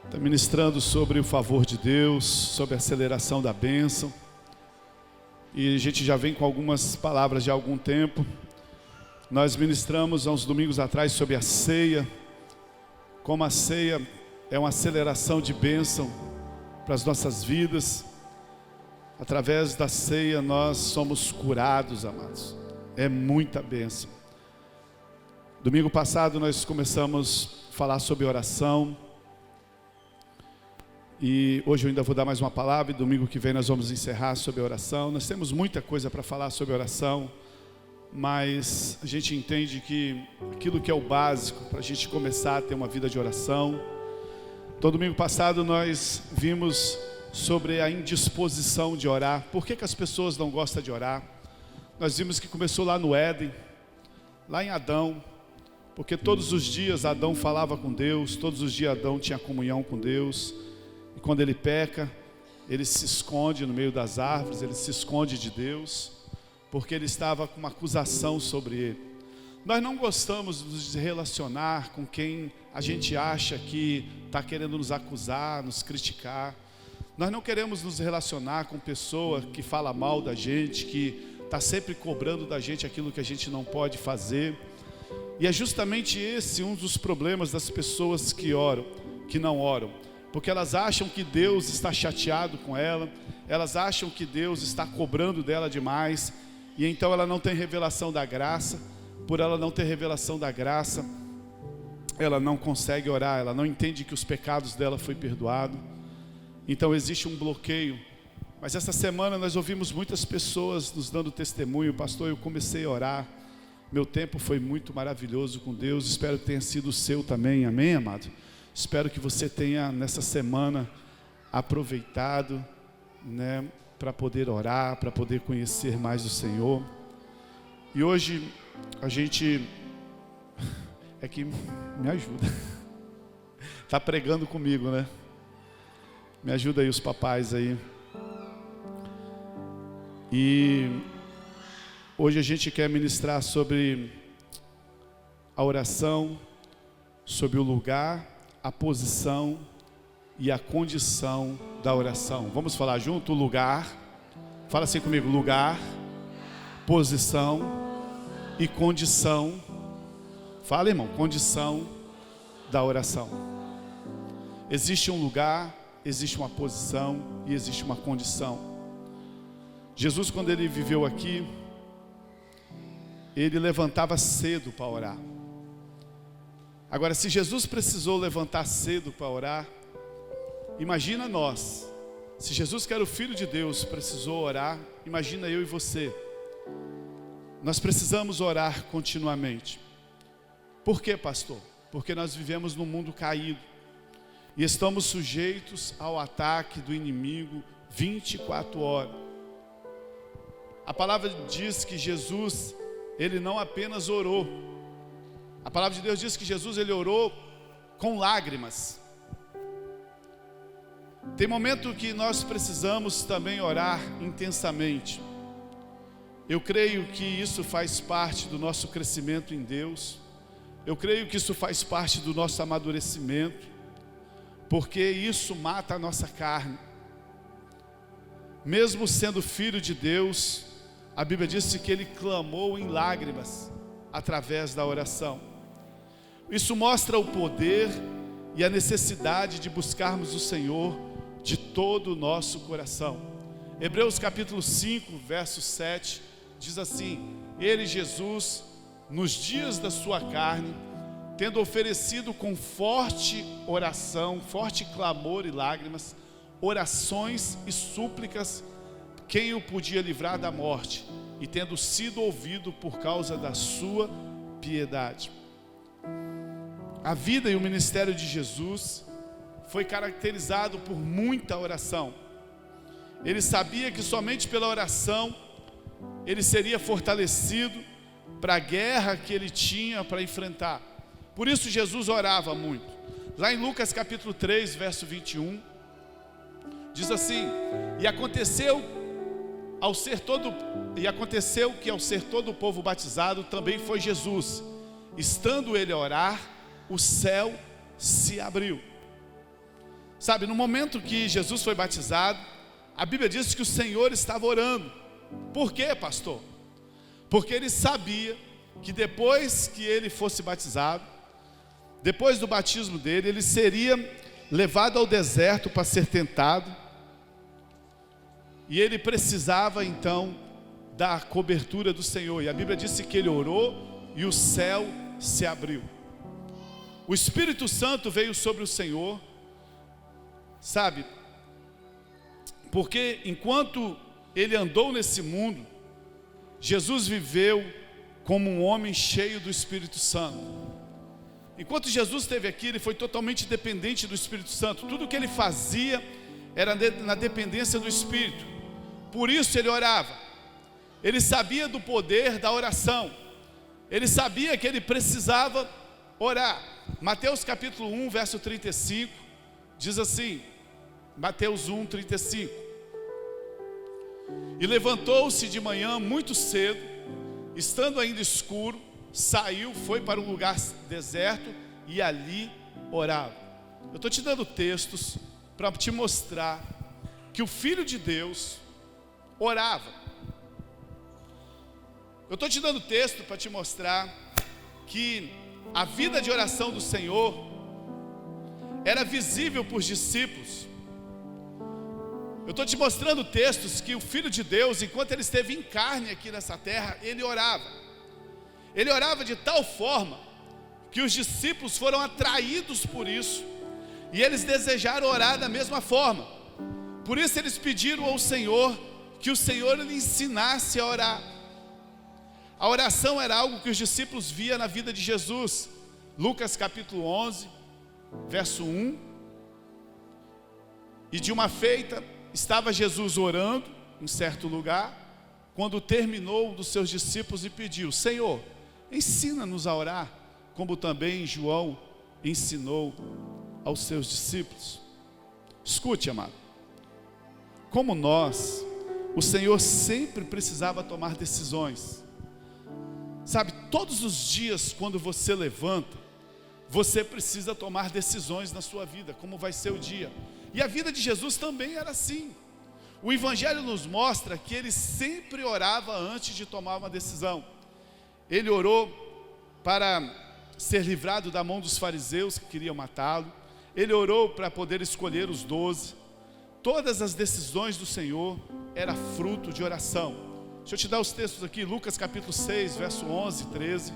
Está ministrando sobre o favor de Deus, sobre a aceleração da bênção. E a gente já vem com algumas palavras de há algum tempo. Nós ministramos há uns domingos atrás sobre a ceia, como a ceia é uma aceleração de bênção para as nossas vidas. Através da ceia nós somos curados, amados. É muita bênção. Domingo passado nós começamos a falar sobre oração. E hoje eu ainda vou dar mais uma palavra, e domingo que vem nós vamos encerrar sobre a oração. Nós temos muita coisa para falar sobre oração, mas a gente entende que aquilo que é o básico para a gente começar a ter uma vida de oração. Então domingo passado nós vimos sobre a indisposição de orar. Por que as pessoas não gostam de orar? Nós vimos que começou lá no Éden, lá em Adão, porque todos os dias Adão falava com Deus, todos os dias Adão tinha comunhão com Deus. E quando ele peca, ele se esconde no meio das árvores, ele se esconde de Deus, porque ele estava com uma acusação sobre ele. Nós não gostamos de nos relacionar com quem a gente acha que está querendo nos acusar, nos criticar. Nós não queremos nos relacionar com pessoa que fala mal da gente, que está sempre cobrando da gente aquilo que a gente não pode fazer. E é justamente esse um dos problemas das pessoas que oram, que não oram. Porque elas acham que Deus está chateado com ela, elas acham que Deus está cobrando dela demais, e então ela não tem revelação da graça. Por ela não ter revelação da graça, ela não consegue orar, ela não entende que os pecados dela foi perdoado. Então existe um bloqueio. Mas essa semana nós ouvimos muitas pessoas nos dando testemunho. Pastor, eu comecei a orar, meu tempo foi muito maravilhoso com Deus, espero que tenha sido o seu também, amém, amado? Espero que você tenha nessa semana aproveitado, né, para poder orar, para poder conhecer mais o Senhor. E hoje a gente é que me ajuda. Tá pregando comigo, né? Me ajuda aí os papais aí. E hoje a gente quer ministrar sobre a oração, sobre o lugar, a posição e a condição da oração. Vamos falar junto? Lugar, fala assim comigo: lugar, posição e condição. Fala, irmão, condição da oração. Existe um lugar, existe uma posição e existe uma condição. Jesus, quando ele viveu aqui, ele levantava cedo para orar. Agora, se Jesus precisou levantar cedo para orar, imagina nós. Se Jesus, que era o Filho de Deus, precisou orar, imagina eu e você. Nós precisamos orar continuamente. Por quê, pastor? Porque nós vivemos num mundo caído e estamos sujeitos ao ataque do inimigo 24 horas. A palavra diz que Jesus, ele não apenas orou. A palavra de Deus diz que Jesus, ele orou com lágrimas. Tem momento que nós precisamos também orar intensamente. Eu creio que isso faz parte do nosso crescimento em Deus. Eu creio que isso faz parte do nosso amadurecimento, porque isso mata a nossa carne. Mesmo sendo filho de Deus, a Bíblia diz que ele clamou em lágrimas através da oração. Isso mostra o poder e a necessidade de buscarmos o Senhor de todo o nosso coração. Hebreus capítulo 5, verso 7, diz assim: ele, Jesus, nos dias da sua carne, tendo oferecido com forte oração, forte clamor e lágrimas, orações e súplicas, quem o podia livrar da morte, e tendo sido ouvido por causa da sua piedade. A vida e o ministério de Jesus foi caracterizado por muita oração. Ele sabia que somente pela oração ele seria fortalecido para a guerra que ele tinha para enfrentar. Por isso Jesus orava muito. Lá em Lucas capítulo 3, verso 21, diz assim: E aconteceu que ao ser todo o povo batizado, também foi Jesus. Estando ele a orar, o céu se abriu. Sabe, no momento que Jesus foi batizado, a Bíblia diz que o Senhor estava orando. Por quê, pastor? Porque ele sabia que depois que ele fosse batizado, depois do batismo dele, ele seria levado ao deserto para ser tentado, e ele precisava então da cobertura do Senhor. E a Bíblia disse que ele orou e o céu se abriu. O Espírito Santo veio sobre o Senhor, sabe, porque enquanto ele andou nesse mundo, Jesus viveu como um homem cheio do Espírito Santo. Enquanto Jesus esteve aqui, ele foi totalmente dependente do Espírito Santo. Tudo que ele fazia era na dependência do Espírito. Por isso ele orava. Ele sabia do poder da oração. Ele sabia que ele precisava orar. Mateus capítulo 1, verso 35, diz assim, Mateus 1, 35. E levantou-se de manhã muito cedo, estando ainda escuro, saiu, foi para um lugar deserto e ali orava. Eu estou te dando textos para te mostrar que o Filho de Deus orava. Eu estou te dando texto para te mostrar que a vida de oração do Senhor era visível para os discípulos. Eu estou te mostrando textos que o Filho de Deus, enquanto ele esteve em carne aqui nessa terra, ele orava. Ele orava de tal forma que os discípulos foram atraídos por isso, e eles desejaram orar da mesma forma. Por isso eles pediram ao Senhor que o Senhor lhe ensinasse a orar. A oração era algo que os discípulos viam na vida de Jesus. Lucas capítulo 11, verso 1. E de uma feita, estava Jesus orando em certo lugar, quando terminou, um dos seus discípulos e pediu: Senhor, ensina-nos a orar, como também João ensinou aos seus discípulos. Escute, amado, como nós, o Senhor sempre precisava tomar decisões. Sabe, todos os dias quando você levanta, você precisa tomar decisões na sua vida, como vai ser o dia. E a vida de Jesus também era assim. O Evangelho nos mostra que ele sempre orava antes de tomar uma decisão. Ele orou para ser livrado da mão dos fariseus que queriam matá-lo. Ele orou para poder escolher os 12. Todas as decisões do Senhor eram fruto de oração. Deixa eu te dar os textos aqui, Lucas capítulo 6, verso 11 e 13.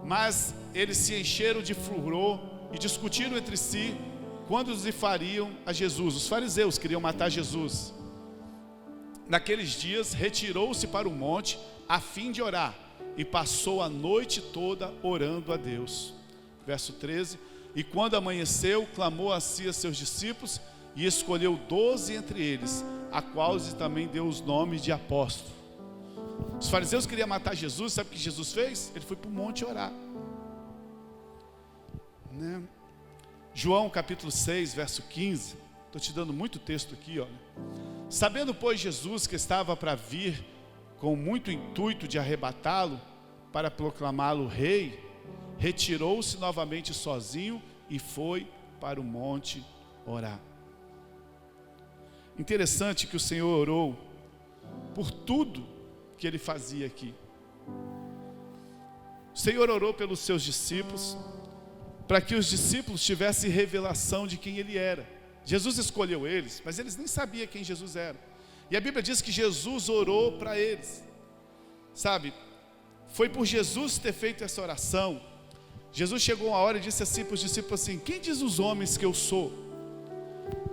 Mas eles se encheram de furor e discutiram entre si quando lhe fariam a Jesus. Os fariseus queriam matar Jesus. Naqueles dias retirou-se para o monte a fim de orar, e passou a noite toda orando a Deus. Verso 13. E quando amanheceu, clamou a si a seus discípulos, e escolheu 12 entre eles, a quais também deu os nomes de apóstolos. Os fariseus queriam matar Jesus. Sabe o que Jesus fez? Ele foi para o monte orar, né? João capítulo 6, verso 15. Estou te dando muito texto aqui, olha. Sabendo, pois, Jesus que estava para vir, com muito intuito de arrebatá-lo, para proclamá-lo rei, retirou-se novamente sozinho e foi para o monte orar. Interessante que o Senhor orou por tudo que ele fazia aqui. O Senhor orou pelos seus discípulos, para que os discípulos tivessem revelação de quem ele era. Jesus escolheu eles, mas eles nem sabiam quem Jesus era. E a Bíblia diz que Jesus orou para eles. Sabe, foi por Jesus ter feito essa oração. Jesus chegou uma hora e disse assim para os discípulos assim: quem diz os homens que eu sou?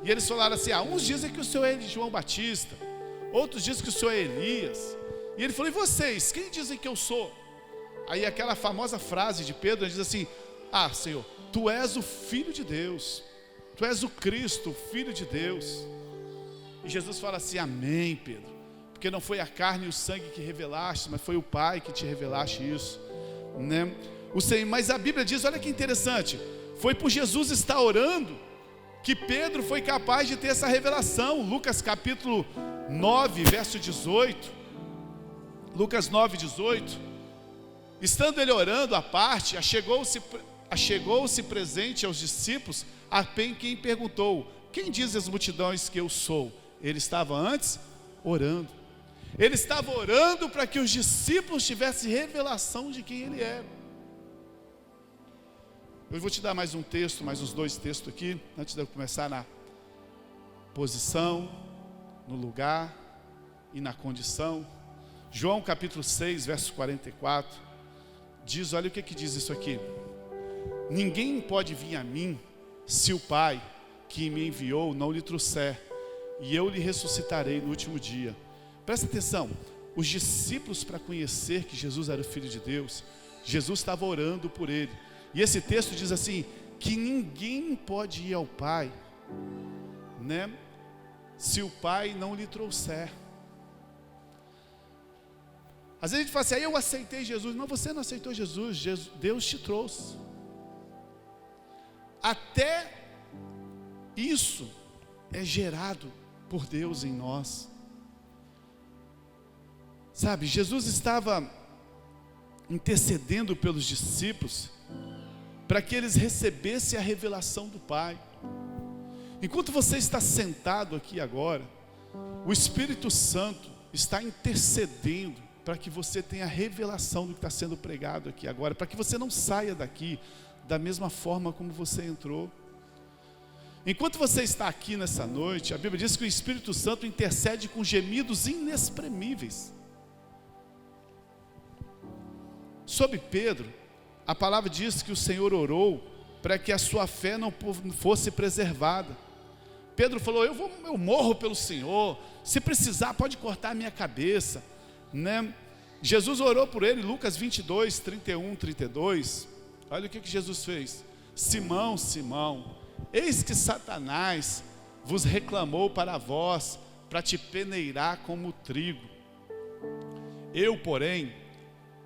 E eles falaram assim: uns dizem que o Senhor é João Batista, outros dizem que o Senhor é Elias. E ele falou: e vocês, quem dizem que eu sou? Aí aquela famosa frase de Pedro, ele diz assim: Senhor, Tu és o Filho de Deus, Tu és o Cristo, o Filho de Deus. E Jesus fala assim: amém, Pedro, porque não foi a carne e o sangue que revelaste, mas foi o Pai que te revelaste isso, né? Mas a Bíblia diz, olha que interessante, foi por Jesus estar orando que Pedro foi capaz de ter essa revelação. Lucas capítulo 9, verso 18. Lucas 9, 18. Estando ele orando à parte, achegou-se achegou-se presente aos discípulos a quem perguntou: quem diz as multidões que eu sou? Ele estava antes orando. Ele estava orando para que os discípulos tivessem revelação de quem ele era. Eu vou te dar mais um texto, mais uns 2 textos aqui, antes de eu começar na posição, no lugar e na condição. João capítulo 6, verso 44, diz, olha o que diz isso aqui: ninguém pode vir a mim, se o Pai que me enviou não lhe trouxer, e eu lhe ressuscitarei no último dia. Presta atenção, os discípulos, para conhecer que Jesus era o Filho de Deus, Jesus estava orando por ele. E esse texto diz assim, que ninguém pode ir ao Pai, né, se o Pai não lhe trouxer. Às vezes a gente fala assim, eu aceitei Jesus. Não, você não aceitou Jesus, Deus te trouxe. Até isso é gerado por Deus em nós. Sabe, Jesus estava intercedendo pelos discípulos para que eles recebessem a revelação do Pai. Enquanto você está sentado aqui agora, o Espírito Santo está intercedendo para que você tenha a revelação do que está sendo pregado aqui agora, para que você não saia daqui da mesma forma como você entrou. Enquanto você está aqui nessa noite, a Bíblia diz que o Espírito Santo intercede com gemidos inexprimíveis. Sobre Pedro, a palavra diz que o Senhor orou para que a sua fé não fosse preservada. Pedro falou, eu morro pelo Senhor, se precisar pode cortar a minha cabeça, né? Jesus orou por ele, Lucas 22, 31, 32, olha o que Jesus fez: Simão, Simão, eis que Satanás vos reclamou para vós, para te peneirar como trigo. Eu, porém,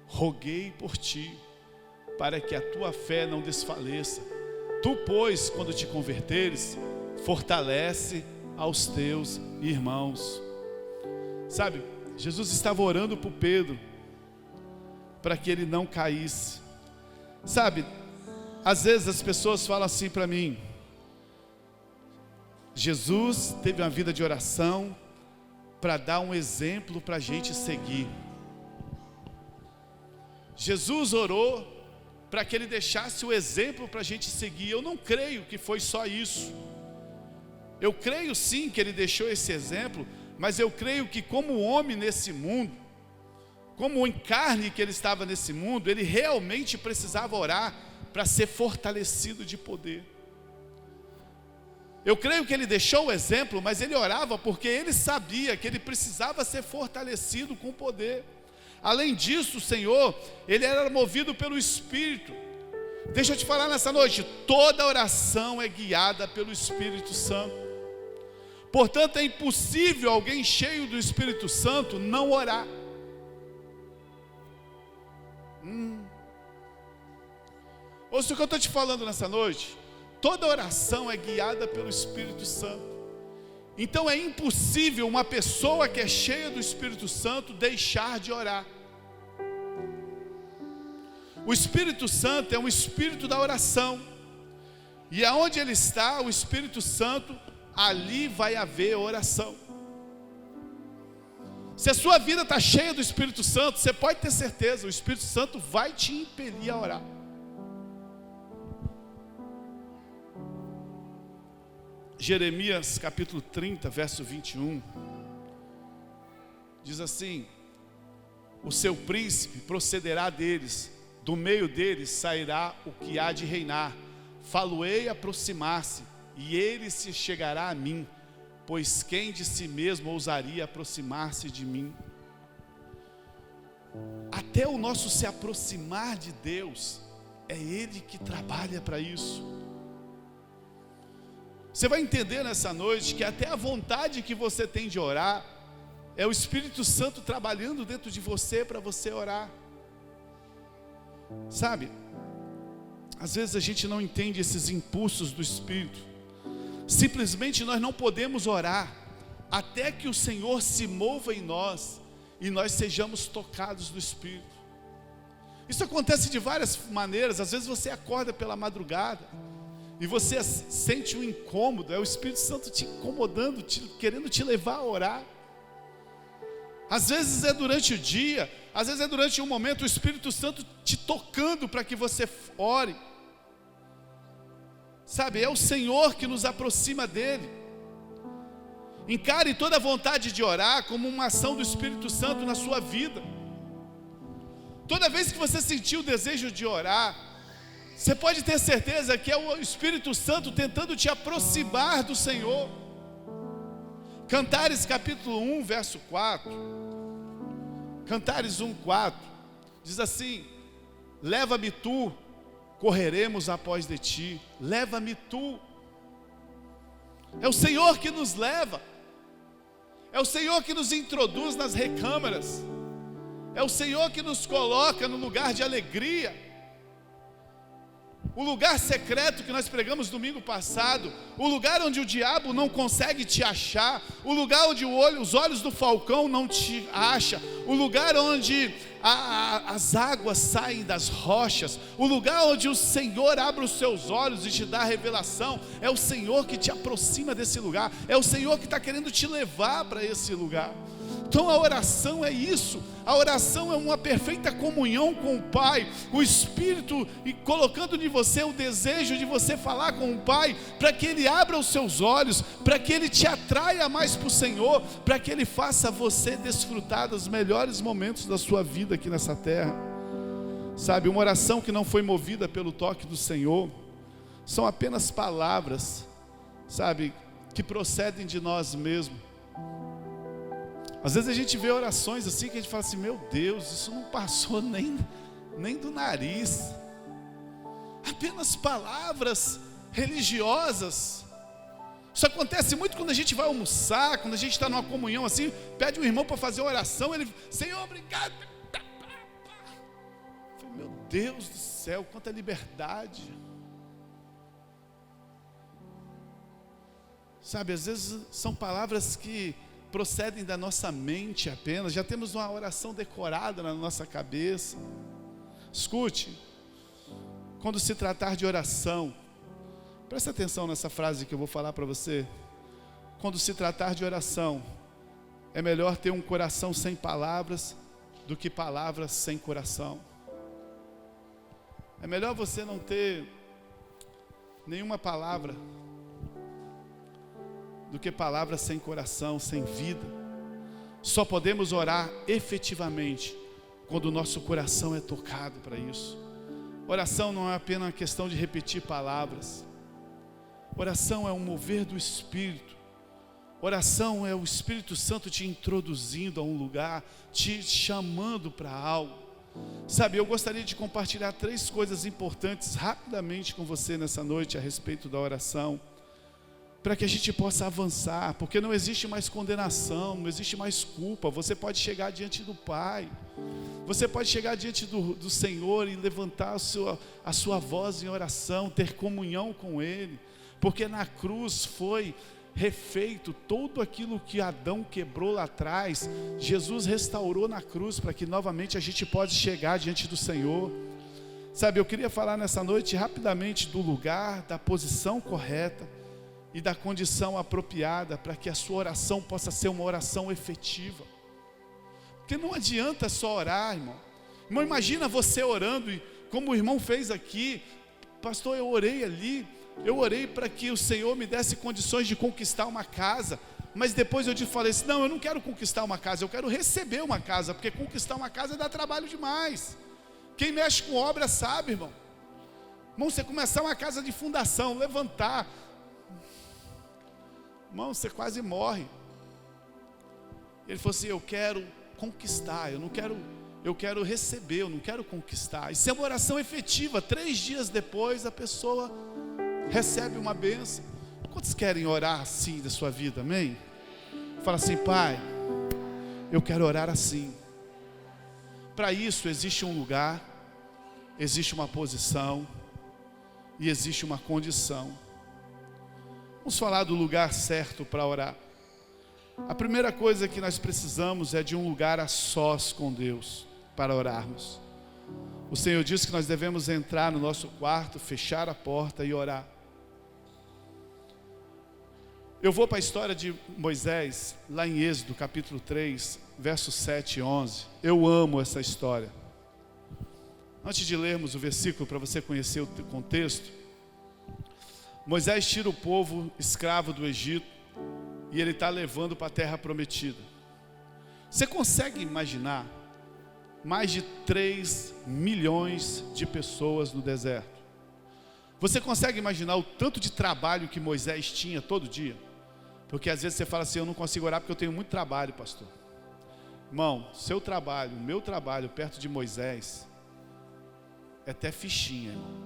roguei por ti, para que a tua fé não desfaleça. Tu, pois, quando te converteres, fortalece aos teus irmãos. Sabe, Jesus estava orando por Pedro, para que ele não caísse. Sabe, às vezes as pessoas falam assim para mim: Jesus teve uma vida de oração para dar um exemplo para a gente seguir. Jesus orou para que ele deixasse o exemplo para a gente seguir. Eu não creio que foi só isso. Eu creio sim que ele deixou esse exemplo, mas eu creio que como homem nesse mundo, como em carne que ele estava nesse mundo, ele realmente precisava orar para ser fortalecido de poder. Eu creio que ele deixou o exemplo, mas ele orava porque ele sabia que ele precisava ser fortalecido com poder. Além disso, o Senhor, ele era movido pelo Espírito. Deixa eu te falar nessa noite, toda oração é guiada pelo Espírito Santo. Portanto, é impossível alguém cheio do Espírito Santo não orar. Ouça o que eu estou te falando nessa noite. Toda oração é guiada pelo Espírito Santo. Então é impossível uma pessoa que é cheia do Espírito Santo deixar de orar. O Espírito Santo é um espírito da oração. E aonde ele está, o Espírito Santo, ali vai haver oração. Se a sua vida está cheia do Espírito Santo, você pode ter certeza, o Espírito Santo vai te impelir a orar. Jeremias capítulo 30, verso 21, diz assim: o seu príncipe procederá deles, do meio deles sairá o que há de reinar, falo-ei aproximar-se, e ele se chegará a mim, pois quem de si mesmo ousaria aproximar-se de mim? Até o nosso se aproximar de Deus, é Ele que trabalha para isso. Você vai entender nessa noite que até a vontade que você tem de orar, é o Espírito Santo trabalhando dentro de você para você orar. Sabe, às vezes a gente não entende esses impulsos do Espírito. Simplesmente nós não podemos orar até que o Senhor se mova em nós e nós sejamos tocados do Espírito. Isso acontece de várias maneiras. Às vezes você acorda pela madrugada e você sente um incômodo, é o Espírito Santo te incomodando, querendo te levar a orar. Às vezes é durante o dia, às vezes é durante um momento o Espírito Santo te tocando para que você ore. Sabe, é o Senhor que nos aproxima dele. Encare toda a vontade de orar como uma ação do Espírito Santo na sua vida. Toda vez que você sentir o desejo de orar, você pode ter certeza que é o Espírito Santo tentando te aproximar do Senhor. Cantares capítulo 1, verso 4. Cantares 1, 4. Diz assim: leva-me tu, correremos após de ti. Leva-me tu. É o Senhor que nos leva. É o Senhor que nos introduz nas recâmaras. É o Senhor que nos coloca no lugar de alegria. O lugar secreto que nós pregamos domingo passado, o lugar onde o diabo não consegue te achar, o lugar onde os olhos do falcão não te acham, o lugar onde as águas saem das rochas, o lugar onde o Senhor abre os seus olhos e te dá a revelação, é o Senhor que te aproxima desse lugar, é o Senhor que está querendo te levar para esse lugar. Então a oração é isso, a oração é uma perfeita comunhão com o Pai, o Espírito e colocando em você o desejo de você falar com o Pai, para que Ele abra os seus olhos, para que Ele te atraia mais para o Senhor, para que Ele faça você desfrutar dos melhores momentos da sua vida aqui nessa terra. Sabe, uma oração que não foi movida pelo toque do Senhor, são apenas palavras, sabe, que procedem de nós mesmos. Às vezes a gente vê orações assim que a gente fala assim: meu Deus, isso não passou nem do nariz. Apenas palavras religiosas. Isso acontece muito quando a gente vai almoçar, quando a gente está numa comunhão assim, pede um irmão para fazer uma oração, ele: Senhor, obrigado. Meu Deus do céu, quanta liberdade. Sabe, às vezes são palavras que procedem da nossa mente apenas, já temos uma oração decorada na nossa cabeça. Escute, quando se tratar de oração, presta atenção nessa frase que eu vou falar para você. Quando se tratar de oração, é melhor ter um coração sem palavras do que palavras sem coração. É melhor você não ter nenhuma palavra do que palavras sem coração, sem vida. Só podemos orar efetivamente quando o nosso coração é tocado para isso. Oração não é apenas uma questão de repetir palavras. Oração é um mover do Espírito. Oração é o Espírito Santo te introduzindo a um lugar, te chamando para algo. Sabe, eu gostaria de compartilhar 3 coisas importantes rapidamente com você nessa noite a respeito da oração, para que a gente possa avançar, porque não existe mais condenação, não existe mais culpa. Você pode chegar diante do Pai, você pode chegar diante do Senhor e levantar a sua voz em oração, ter comunhão com Ele, porque na cruz foi refeito tudo aquilo que Adão quebrou lá atrás. Jesus restaurou na cruz para que novamente a gente possa chegar diante do Senhor. Sabe, eu queria falar nessa noite rapidamente do lugar, da posição correta e da condição apropriada para que a sua oração possa ser uma oração efetiva. Porque não adianta só orar, irmão. Irmão, imagina você orando, e como o irmão fez aqui: pastor, eu orei ali, eu orei para que o Senhor me desse condições de conquistar uma casa, mas depois eu te falei assim: não, eu não quero conquistar uma casa, eu quero receber uma casa, porque conquistar uma casa dá trabalho demais. Quem mexe com obra sabe, irmão. Irmão, você começar uma casa de fundação, levantar, irmão, você quase morre. Ele falou assim: eu quero conquistar, eu quero receber, eu não quero conquistar. Isso é uma oração efetiva. 3 dias depois a pessoa recebe uma bênção. Quantos querem orar assim da sua vida, amém? Fala assim: Pai, eu quero orar assim. Para isso existe um lugar, existe uma posição e existe uma condição. Vamos falar do lugar certo para orar. A primeira coisa que nós precisamos é de um lugar a sós com Deus para orarmos. o Senhor disse que nós devemos entrar no nosso quarto, fechar a porta e orar. Eu vou para a história de Moisés, lá em Êxodo, capítulo 3, versos 7 e 11. Eu amo essa história. Antes de lermos o versículo, para você conhecer o contexto, Moisés tira o povo escravo do Egito e ele está levando para a terra prometida. Você consegue imaginar mais de 3 milhões de pessoas no deserto? Você consegue imaginar o tanto de trabalho que Moisés tinha todo dia? Porque às vezes você fala assim, eu não consigo orar porque eu tenho muito trabalho, pastor. Irmão, seu trabalho, o meu trabalho perto de Moisés é até fichinha, irmão.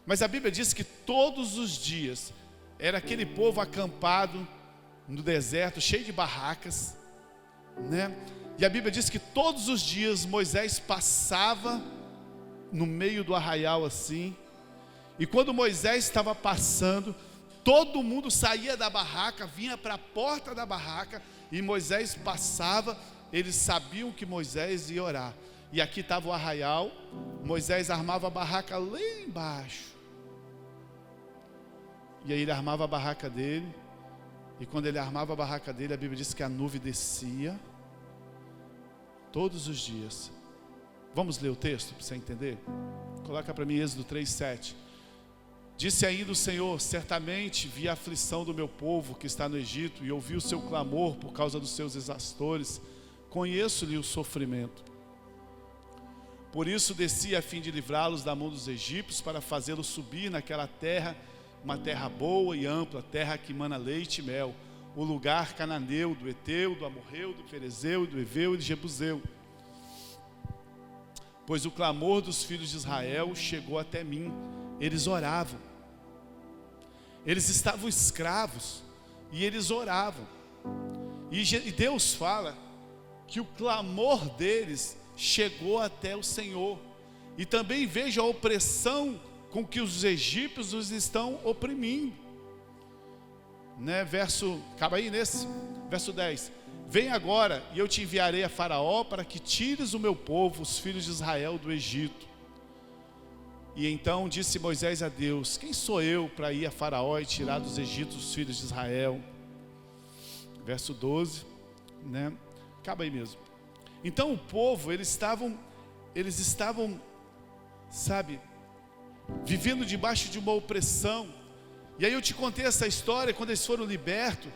Mas a Bíblia diz que todos os dias era aquele povo acampado no deserto, cheio de barracas, né? E a Bíblia diz que todos os dias Moisés passava no meio do arraial assim, e quando Moisés estava passando, todo mundo saía da barraca, vinha para a porta da barraca, e Moisés passava, eles sabiam que Moisés ia orar. E aqui estava o arraial, Moisés armava a barraca lá embaixo. E aí ele armava a barraca dele, e quando ele armava a barraca dele, a Bíblia diz que a nuvem descia, todos os dias. Vamos ler o texto para você entender? Coloca para mim Êxodo 3:7. Disse ainda o Senhor, certamente vi a aflição do meu povo que está no Egito, e ouvi o seu clamor por causa dos seus exaustores, conheço-lhe o sofrimento. Por isso desci a fim de livrá-los da mão dos egípcios, para fazê-los subir naquela terra, uma terra boa e ampla, terra que mana leite e mel, o lugar cananeu, do Eteu, do Amorreu, do Ferezeu, do Eveu e do Jebuseu. Pois o clamor dos filhos de Israel chegou até mim, eles oravam, eles estavam escravos, e eles oravam, e Deus fala que o clamor deles chegou até o Senhor, e também vejo a opressão com que os egípcios os estão oprimindo, né? Acaba aí nesse, verso 10, vem agora e eu te enviarei a Faraó para que tires o meu povo, os filhos de Israel, do Egito. E então disse Moisés a Deus, quem sou eu para ir a Faraó e tirar dos egípcios os filhos de Israel? Verso 12, né? Acaba aí mesmo. Então o povo, eles estavam, sabe, vivendo debaixo de uma opressão. E aí eu te contei essa história, quando eles foram libertos,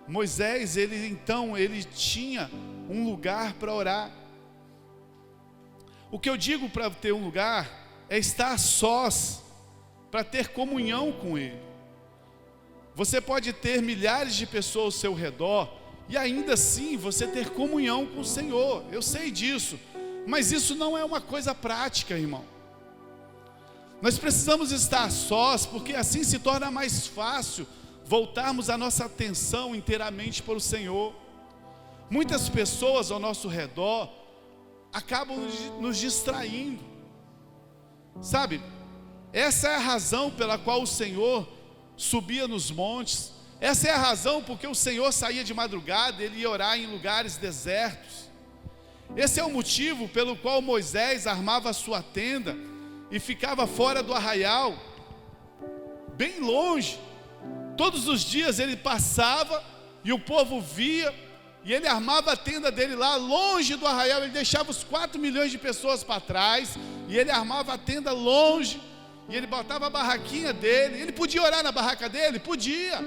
Moisés, ele tinha um lugar para orar. O que eu digo para ter um lugar, é estar sós, para ter comunhão com Ele. Você pode ter milhares de pessoas ao seu redor, e ainda assim você ter comunhão com o Senhor, eu sei disso, mas isso não é uma coisa prática, irmão. Nós precisamos estar sós, porque assim se torna mais fácil voltarmos a nossa atenção inteiramente para o Senhor. Muitas pessoas ao nosso redor acabam nos distraindo, sabe? Essa é a razão pela qual o Senhor subia nos montes, essa é a razão porque o Senhor saía de madrugada, Ele ia orar em lugares desertos. Esse é o motivo pelo qual Moisés armava a sua tenda e ficava fora do arraial, bem longe. Todos os dias ele passava e o povo via, e ele armava a tenda dele lá, longe do arraial. Ele deixava os 4 milhões de pessoas para trás, e ele armava a tenda longe, e ele botava a barraquinha dele. Ele podia orar na barraca dele? Podia.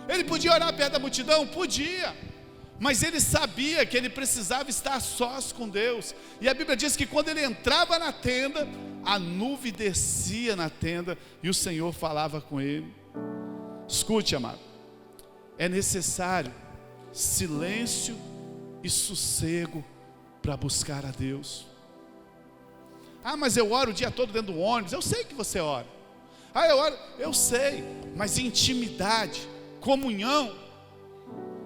Ele podia orar perto da multidão? Podia. Mas ele sabia que ele precisava estar sós com Deus. E a Bíblia diz que quando ele entrava na tenda, a nuvem descia na tenda, e o Senhor falava com ele. Escute, amado, é necessário silêncio e sossego para buscar a Deus. Ah, mas eu oro o dia todo dentro do ônibus. Eu sei que você ora. Ah, eu oro, eu sei, mas intimidade, comunhão,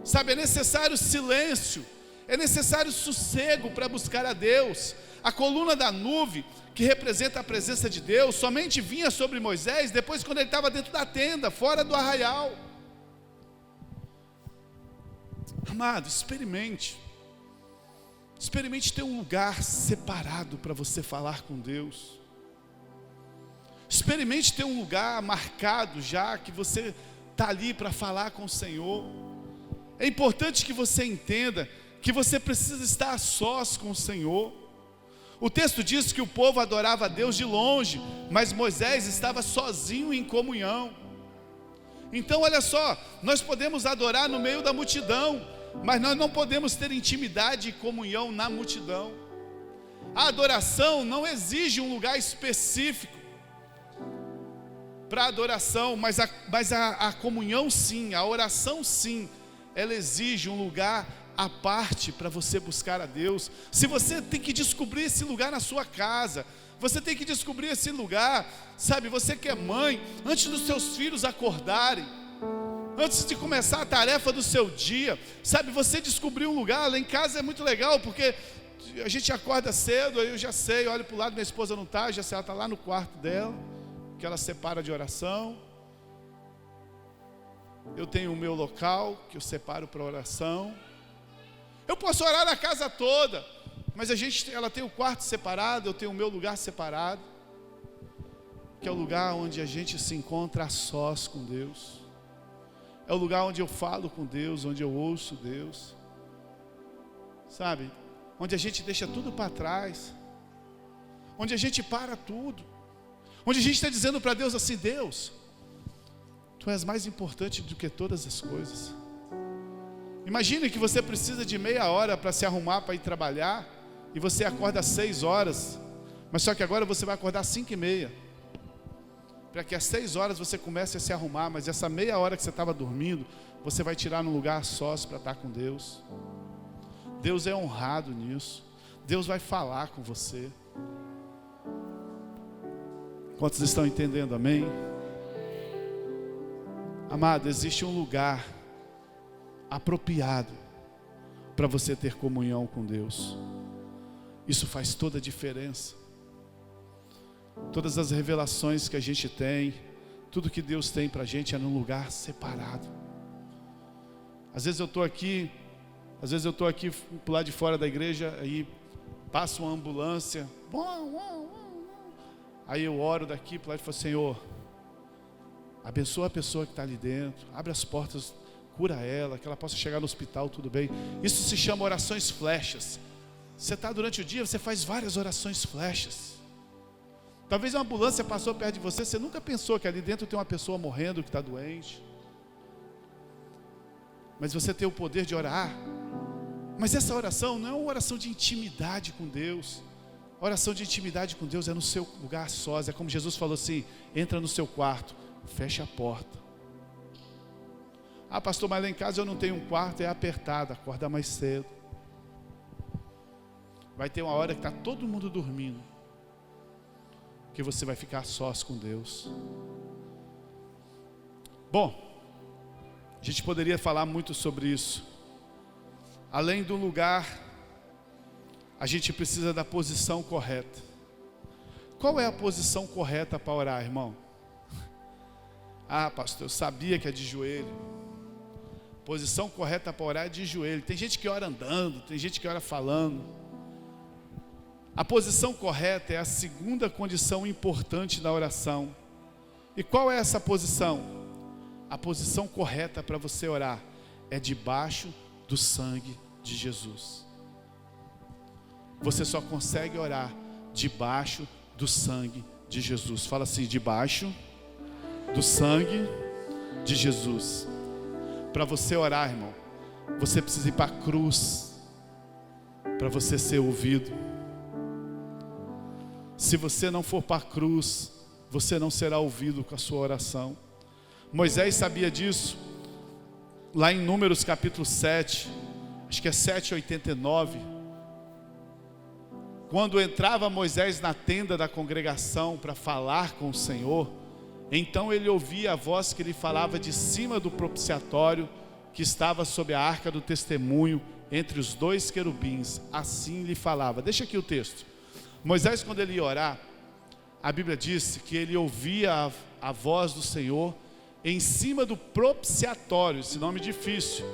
sabe, é necessário silêncio, é necessário sossego para buscar a Deus. A coluna da nuvem, que representa a presença de Deus, somente vinha sobre Moisés depois, quando ele estava dentro da tenda, fora do arraial. Amado, experimente. Experimente ter um lugar separado para você falar com Deus. Experimente ter um lugar marcado já, que você está ali para falar com o Senhor. É importante que você entenda que você precisa estar a sós com o Senhor. O texto diz que o povo adorava a Deus de longe, mas Moisés estava sozinho em comunhão. Então olha só, nós podemos adorar no meio da multidão, mas nós não podemos ter intimidade e comunhão na multidão. A adoração não exige um lugar específico para adoração, mas a comunhão sim, a oração sim, ela exige um lugar à parte para você buscar a Deus. Se você tem que descobrir esse lugar na sua casa, você tem que descobrir esse lugar, sabe, você que é mãe, antes dos seus filhos acordarem, antes de começar a tarefa do seu dia, sabe, você descobrir um lugar. Lá em casa é muito legal, porque a gente acorda cedo, aí eu já sei, olho para o lado, minha esposa não está, já sei, ela está lá no quarto dela, que ela separa de oração. Eu tenho o meu local, que eu separo para oração. Eu posso orar na casa toda, mas ela tem o quarto separado, eu tenho o meu lugar separado, que é o lugar onde a gente se encontra a sós com Deus. É o lugar onde eu falo com Deus, onde eu ouço Deus, sabe? Onde a gente deixa tudo para trás, onde a gente para tudo, onde a gente está dizendo para Deus assim: Deus, Tu és mais importante do que todas as coisas. Imagine que você precisa de meia hora para se arrumar para ir trabalhar, e você acorda às 6 horas, mas só que agora você vai acordar às 5h30, para que às 6 horas você comece a se arrumar, mas essa meia hora que você estava dormindo, você vai tirar num lugar sós para estar com Deus. Deus é honrado nisso. Deus vai falar com você. Quantos estão entendendo? Amém? Amado, existe um lugar apropriado para você ter comunhão com Deus. Isso faz toda a diferença. Todas as revelações que a gente tem, tudo que Deus tem para a gente é num lugar separado. Às vezes eu estou aqui pro lado de fora da igreja, aí passa uma ambulância, aí eu oro daqui para lá e falo: Senhor, abençoa a pessoa que está ali dentro, abre as portas, cura ela, que ela possa chegar no hospital, tudo bem. Isso se chama orações flechas. Você está durante o dia, você faz várias orações flechas. Talvez uma ambulância passou perto de você, você nunca pensou que ali dentro tem uma pessoa morrendo, que está doente. Mas você tem o poder de orar. Mas essa oração não é uma oração de intimidade com Deus. A oração de intimidade com Deus é no seu lugar sós. É como Jesus falou assim: entra no seu quarto, fecha a porta. Ah, pastor, mas lá em casa eu não tenho um quarto, é apertado, acorda mais cedo. Vai ter uma hora que está todo mundo dormindo, que você vai ficar sós com Deus. Bom, a gente poderia falar muito sobre isso. Além do lugar, a gente precisa da posição correta. Qual é a posição correta para orar, irmão? Ah, pastor, eu sabia que é de joelho. Posição correta para orar é de joelho. Tem gente que ora andando, tem gente que ora falando. A posição correta é a segunda condição importante da oração. E qual é essa posição? A posição correta para você orar é debaixo do sangue de Jesus. Você só consegue orar debaixo do sangue de Jesus. Fala assim: debaixo do sangue de Jesus. Para você orar, irmão, você precisa ir para a cruz para você ser ouvido. Se você não for para a cruz, você não será ouvido com a sua oração. Moisés sabia disso. Lá em Números capítulo 7, acho que é 7:89, quando entrava Moisés na tenda da congregação para falar com o Senhor, então ele ouvia a voz que lhe falava de cima do propiciatório, que estava sob a arca do testemunho, entre os 2 querubins. Assim lhe falava. Deixa aqui o texto. Moisés, quando ele ia orar, a Bíblia disse que ele ouvia a voz do Senhor em cima do propiciatório, esse nome difícil,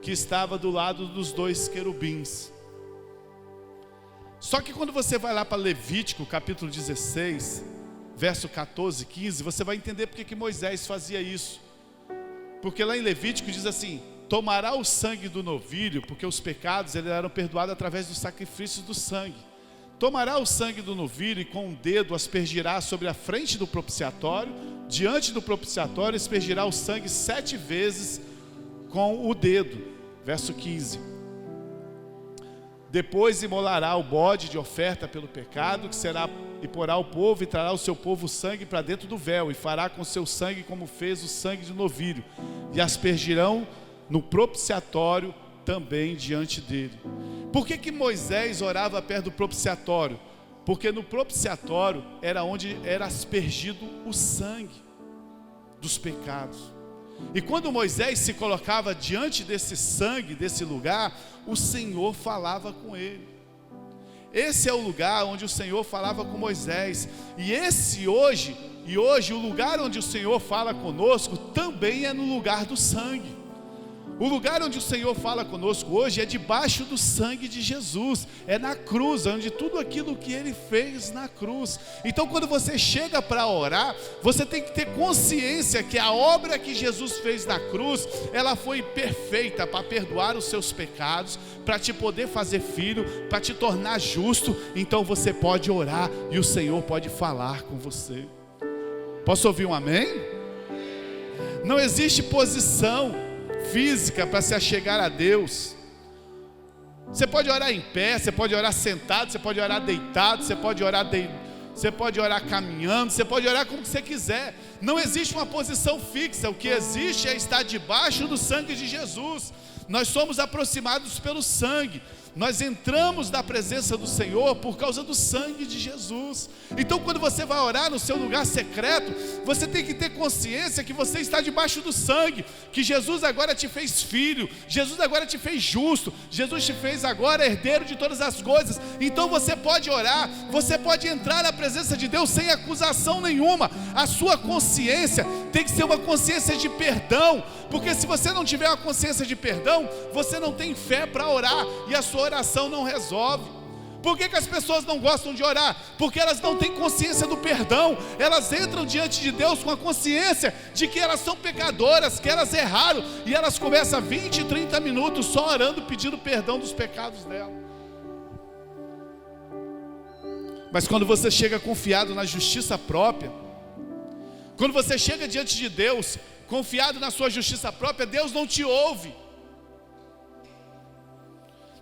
que estava do lado dos 2 querubins. Só que quando você vai lá para Levítico, capítulo 16, verso 14 e 15, você vai entender porque que Moisés fazia isso. Porque lá em Levítico diz assim: tomará o sangue do novilho, porque os pecados eles eram perdoados através dos sacrifícios do sangue. Tomará o sangue do novilho e com um dedo aspergirá sobre a frente do propiciatório, diante do propiciatório aspergirá o sangue 7 vezes com o dedo. Verso 15. Depois imolará o bode de oferta pelo pecado, que será, e porá o povo, e trará o seu povo o sangue para dentro do véu, e fará com seu sangue como fez o sangue de novilho, e aspergirão no propiciatório também diante dele. Por que Moisés orava perto do propiciatório? Porque no propiciatório era onde era aspergido o sangue dos pecados. E quando Moisés se colocava diante desse sangue, desse lugar, o Senhor falava com ele. Esse é o lugar onde o Senhor falava com Moisés. E hoje o lugar onde o Senhor fala conosco também é no lugar do sangue. O lugar onde o Senhor fala conosco hoje é debaixo do sangue de Jesus, é na cruz, onde tudo aquilo que Ele fez na cruz. Então quando você chega para orar, você tem que ter consciência que a obra que Jesus fez na cruz, ela foi perfeita para perdoar os seus pecados, para te poder fazer filho, para te tornar justo. Então você pode orar e o Senhor pode falar com você. Posso ouvir um amém? Não existe posição física para se achegar a Deus. Você pode orar em pé, você pode orar sentado, você pode orar deitado, você pode orar caminhando, você pode orar como você quiser. Não existe uma posição fixa. O que existe é estar debaixo do sangue de Jesus. Nós somos aproximados pelo sangue. Nós entramos na presença do Senhor por causa do sangue de Jesus. Então quando você vai orar no seu lugar secreto, você tem que ter consciência que você está debaixo do sangue, que Jesus agora te fez filho, Jesus agora te fez justo, Jesus te fez agora herdeiro de todas as coisas. Então você pode orar, você pode entrar na presença de Deus sem acusação nenhuma. A sua consciência tem que ser uma consciência de perdão, porque se você não tiver uma consciência de perdão, você não tem fé para orar, e a sua oração não resolve. Por que as pessoas não gostam de orar? Porque elas não têm consciência do perdão. Elas entram diante de Deus com a consciência de que elas são pecadoras, que elas erraram, e elas começam 20, 30 minutos só orando, pedindo perdão dos pecados dela. Mas quando você chega confiado na justiça própria, quando você chega diante de Deus confiado na sua justiça própria, Deus não te ouve.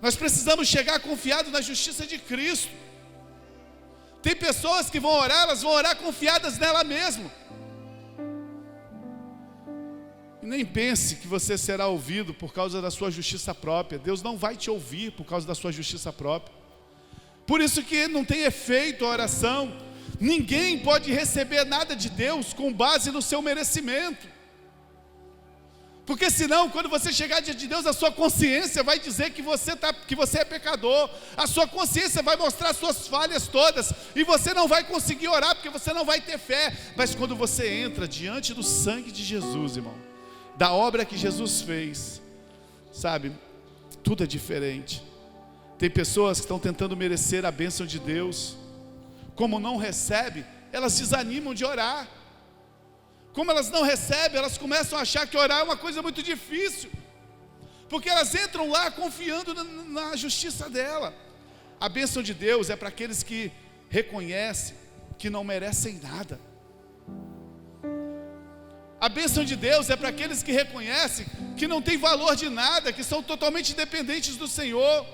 Nós precisamos chegar confiados na justiça de Cristo. Tem pessoas que vão orar, elas vão orar confiadas nela mesma. E nem pense que você será ouvido por causa da sua justiça própria. Deus não vai te ouvir por causa da sua justiça própria. Por isso que não tem efeito a oração. Ninguém pode receber nada de Deus com base no seu merecimento. Porque senão, quando você chegar diante de Deus, a sua consciência vai dizer que você é pecador. A sua consciência vai mostrar as suas falhas todas, e você não vai conseguir orar, porque você não vai ter fé. Mas quando você entra diante do sangue de Jesus, irmão, da obra que Jesus fez, sabe, tudo é diferente. Tem pessoas que estão tentando merecer a bênção de Deus. Como não recebe, elas desanimam de orar. Como elas não recebem, elas começam a achar que orar é uma coisa muito difícil, porque elas entram lá confiando na justiça dela. A bênção de Deus é para aqueles que reconhecem que não merecem nada. A bênção de Deus é para aqueles que reconhecem que não tem valor de nada, que são totalmente dependentes do Senhor,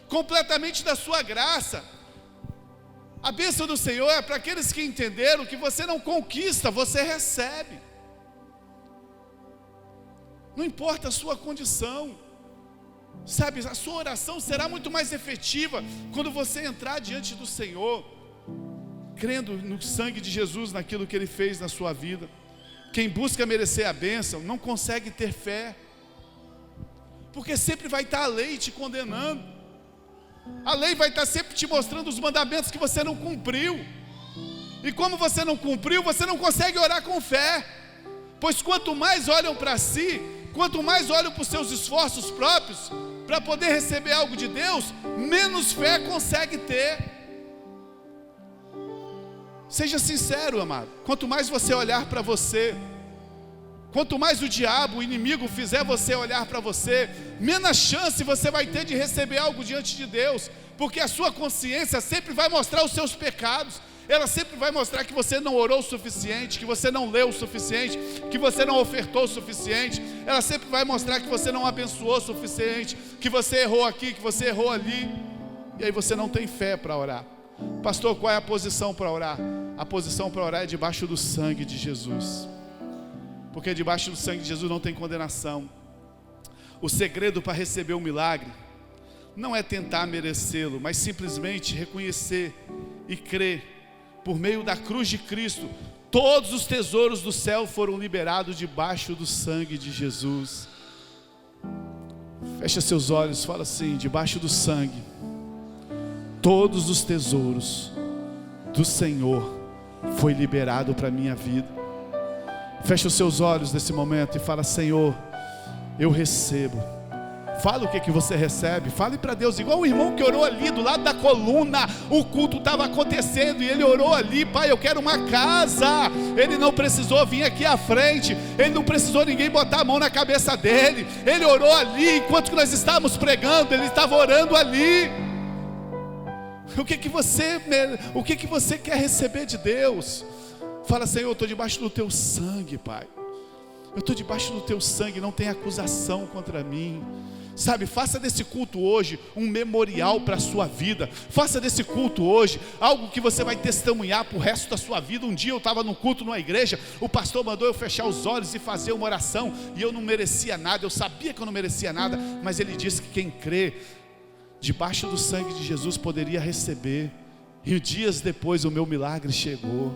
completamente da sua graça. A bênção do Senhor é para aqueles que entenderam que você não conquista, você recebe. Não importa a sua condição, sabe, a sua oração será muito mais efetiva quando você entrar diante do Senhor, crendo no sangue de Jesus, naquilo que Ele fez na sua vida. Quem busca merecer a bênção não consegue ter fé, porque sempre vai estar a lei te condenando. A lei vai estar sempre te mostrando os mandamentos que você não cumpriu. E como você não cumpriu, você não consegue orar com fé. Pois quanto mais olham para si, quanto mais olham para os seus esforços próprios, para poder receber algo de Deus, menos fé consegue ter. Seja sincero, amado. Quanto mais você olhar para você, quanto mais o diabo, o inimigo, fizer você olhar para você, menos chance você vai ter de receber algo diante de Deus, porque a sua consciência sempre vai mostrar os seus pecados. Ela sempre vai mostrar que você não orou o suficiente, que você não leu o suficiente, que você não ofertou o suficiente. Ela sempre vai mostrar que você não abençoou o suficiente, que você errou aqui, que você errou ali. E aí você não tem fé para orar. Pastor, qual é a posição para orar? A posição para orar é debaixo do sangue de Jesus, porque debaixo do sangue de Jesus não tem condenação. O segredo para receber o milagre não é tentar merecê-lo, mas simplesmente reconhecer e crer. Por meio da cruz de Cristo, todos os tesouros do céu foram liberados debaixo do sangue de Jesus. Fecha seus olhos, fala assim: debaixo do sangue, todos os tesouros do Senhor foi liberado para a minha vida. Fecha os seus olhos nesse momento e fala: Senhor, eu recebo. Fala o que você recebe. Fale para Deus, igual o irmão que orou ali do lado da coluna. O culto estava acontecendo e ele orou ali: Pai, eu quero uma casa. Ele não precisou vir aqui à frente, ele não precisou ninguém botar a mão na cabeça dele. Ele orou ali, enquanto nós estávamos pregando, ele estava orando ali. O que você quer receber de Deus? Fala: Senhor, eu estou debaixo do teu sangue, Pai. Eu estou debaixo do teu sangue, não tem acusação contra mim. Sabe, faça desse culto hoje um memorial para a sua vida. Faça desse culto hoje algo que você vai testemunhar para o resto da sua vida. Um dia eu estava no culto numa igreja, o pastor mandou eu fechar os olhos e fazer uma oração, e eu não merecia nada, eu sabia que eu não merecia nada, mas ele disse que quem crê debaixo do sangue de Jesus poderia receber. E dias depois o meu milagre chegou.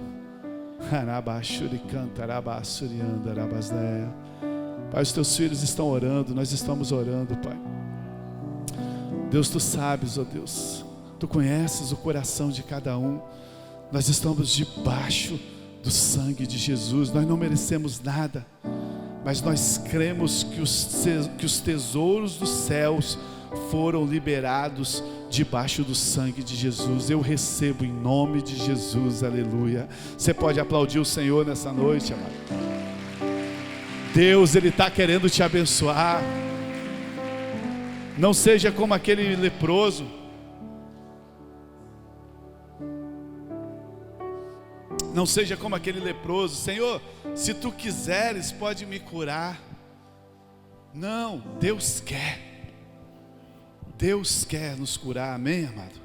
Pai, os teus filhos estão orando, nós estamos orando, Pai. Deus, tu sabes, ó Deus, tu conheces o coração de cada um. Nós estamos debaixo do sangue de Jesus. Nós não merecemos nada, mas nós cremos que os tesouros dos céus foram liberados debaixo do sangue de Jesus. Eu recebo em nome de Jesus, aleluia. Você pode aplaudir o Senhor nessa noite, amado. Deus, Ele está querendo te abençoar. Não seja como aquele leproso. Não seja como aquele leproso: Senhor, se tu quiseres, pode me curar. Não, Deus quer. Deus quer nos curar, amém, amado?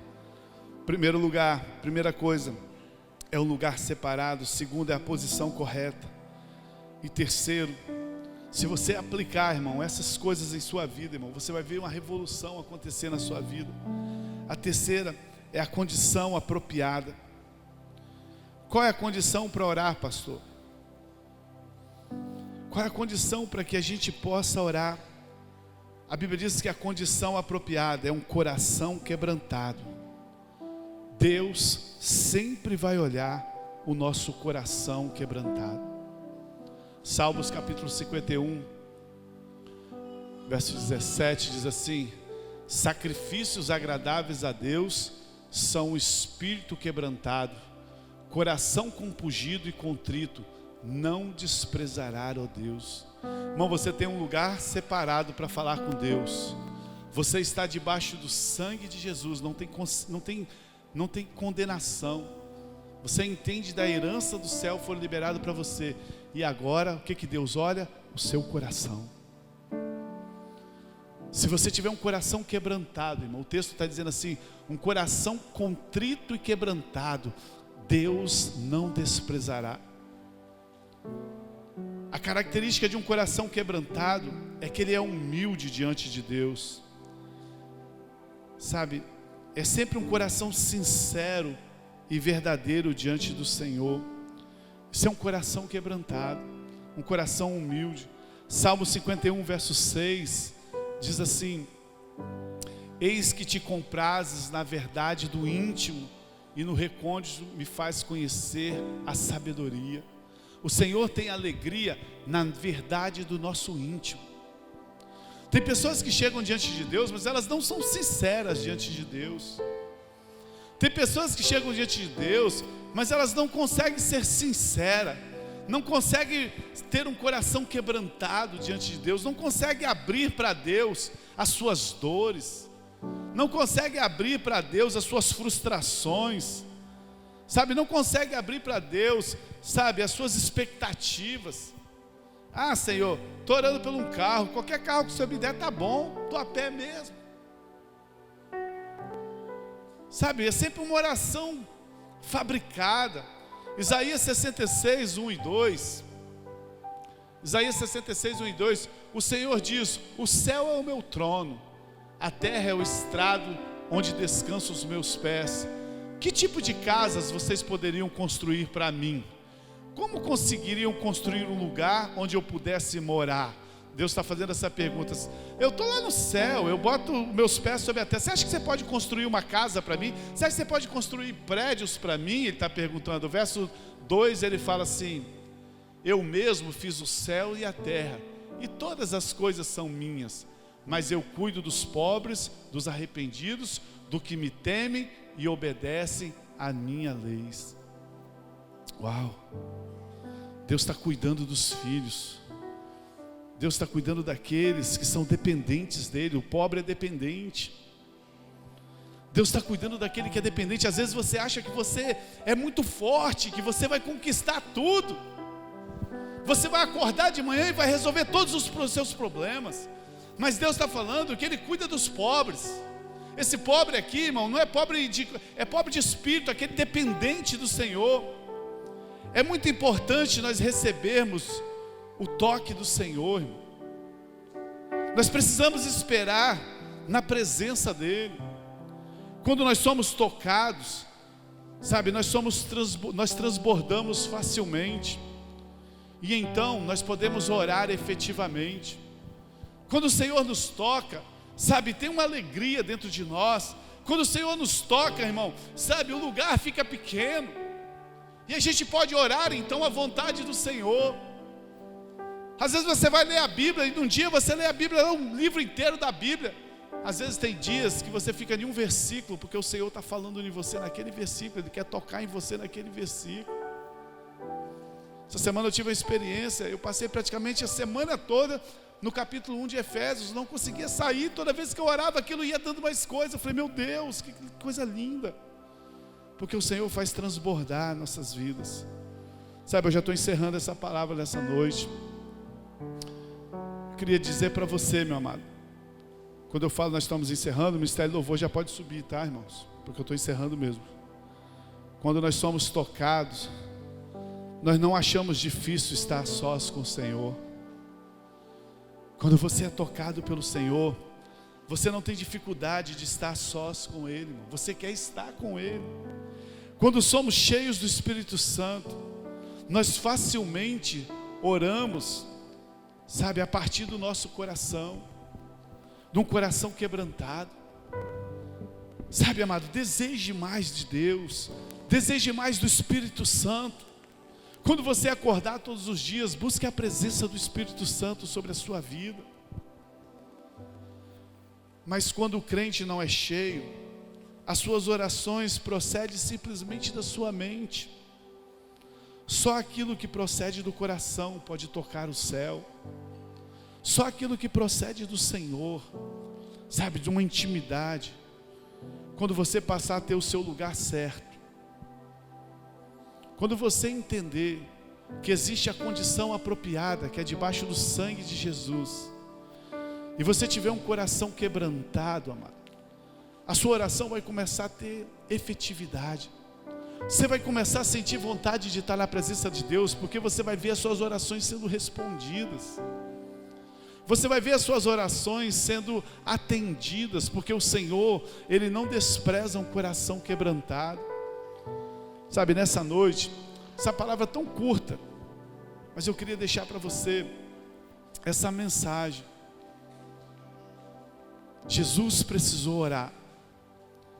Primeiro lugar, primeira coisa, é um lugar separado. Segundo, é a posição correta. E terceiro, se você aplicar, irmão, essas coisas em sua vida, irmão, você vai ver uma revolução acontecer na sua vida. A terceira é a condição apropriada. Qual é a condição para orar, pastor? Qual é a condição para que a gente possa orar? A Bíblia diz que a condição apropriada é um coração quebrantado. Deus sempre vai olhar o nosso coração quebrantado. Salmos capítulo 51, verso 17 diz assim: sacrifícios agradáveis a Deus são o espírito quebrantado, coração compungido e contrito não desprezará, ó Deus. Irmão, você tem um lugar separado para falar com Deus. Você está debaixo do sangue de Jesus, não tem condenação. Você entende da herança do céu, foi liberado para você. E agora, o que Deus olha? O seu coração. Se você tiver um coração quebrantado, irmão, o texto está dizendo assim: um coração contrito e quebrantado, Deus não desprezará. A característica de um coração quebrantado é que ele é humilde diante de Deus. Sabe, é sempre um coração sincero e verdadeiro diante do Senhor. Isso é um coração quebrantado, um coração humilde. Salmo 51, verso 6 diz assim: eis que te comprazes na verdade do íntimo, e no recôndito me faz conhecer a sabedoria. O Senhor tem alegria na verdade do nosso íntimo. Tem pessoas que chegam diante de Deus, mas elas não são sinceras diante de Deus. Tem pessoas que chegam diante de Deus, mas elas não conseguem ser sinceras, não conseguem ter um coração quebrantado diante de Deus, não conseguem abrir para Deus as suas dores, não conseguem abrir para Deus as suas frustrações, sabe, não conseguem abrir para Deus, sabe, as suas expectativas. Ah, Senhor, estou orando por um carro, qualquer carro que o Senhor me der está bom, estou a pé mesmo. Sabe, é sempre uma oração fabricada. Isaías 66, 1 e 2. Isaías 66, 1 e 2. O Senhor diz: o céu é o meu trono, a terra é o estrado onde descansam os meus pés. Que tipo de casas vocês poderiam construir para mim? Como conseguiriam construir um lugar onde eu pudesse morar? Deus está fazendo essa pergunta. Eu estou lá no céu, eu boto meus pés sobre a terra. Você acha que você pode construir uma casa para mim? Você acha que você pode construir prédios para mim? Ele está perguntando. O verso 2 ele fala assim: eu mesmo fiz o céu e a terra, e todas as coisas são minhas, mas eu cuido dos pobres, dos arrependidos, do que me temem e obedecem à minha lei. Uau! Deus está cuidando dos filhos. Deus está cuidando daqueles que são dependentes dele. O pobre é dependente. Deus está cuidando daquele que é dependente. Às vezes você acha que você é muito forte, que você vai conquistar tudo. Você vai acordar de manhã e vai resolver todos os seus problemas. Mas Deus está falando que Ele cuida dos pobres. Esse pobre aqui, irmão, não é pobre é pobre de espírito, aquele dependente do Senhor. É muito importante nós recebermos o toque do Senhor, irmão. Nós precisamos esperar na presença dEle. Quando nós somos tocados, sabe, nós transbordamos facilmente, e então nós podemos orar efetivamente. Quando o Senhor nos toca, sabe, tem uma alegria dentro de nós. Quando o Senhor nos toca, irmão, sabe, o lugar fica pequeno, e a gente pode orar então à vontade do Senhor. Às vezes você vai ler a Bíblia, e num dia você lê a Bíblia, um livro inteiro da Bíblia. Às vezes tem dias que você fica em um versículo, porque o Senhor está falando em você naquele versículo, Ele quer tocar em você naquele versículo. Essa semana eu tive uma experiência, eu passei praticamente a semana toda no capítulo 1 de Efésios, não conseguia sair. Toda vez que eu orava, aquilo ia dando mais coisa. Eu falei, meu Deus, que coisa linda, porque o Senhor faz transbordar nossas vidas. Sabe, eu já estou encerrando essa palavra nessa noite. Eu queria dizer para você, meu amado, quando eu falo nós estamos encerrando, o Ministério do Louvor já pode subir, tá, irmãos? Porque eu estou encerrando mesmo. Quando nós somos tocados, nós não achamos difícil estar sós com o Senhor. Quando você é tocado pelo Senhor, você não tem dificuldade de estar sós com Ele, irmão. Você quer estar com Ele. Quando somos cheios do Espírito Santo, nós facilmente oramos, sabe, a partir do nosso coração, de um coração quebrantado. Sabe, amado, deseje mais de Deus, deseje mais do Espírito Santo. Quando você acordar todos os dias, busque a presença do Espírito Santo sobre a sua vida. Mas quando o crente não é cheio, as suas orações procedem simplesmente da sua mente. Só aquilo que procede do coração pode tocar o céu. Só aquilo que procede do Senhor, sabe, de uma intimidade. Quando você passar a ter o seu lugar certo, quando você entender que existe a condição apropriada, que é debaixo do sangue de Jesus, e você tiver um coração quebrantado, amado, a sua oração vai começar a ter efetividade. Você vai começar a sentir vontade de estar na presença de Deus, porque você vai ver as suas orações sendo respondidas. Você vai ver as suas orações sendo atendidas, porque o Senhor, Ele não despreza um coração quebrantado. Sabe, nessa noite, essa palavra é tão curta, mas eu queria deixar para você essa mensagem. Jesus precisou orar.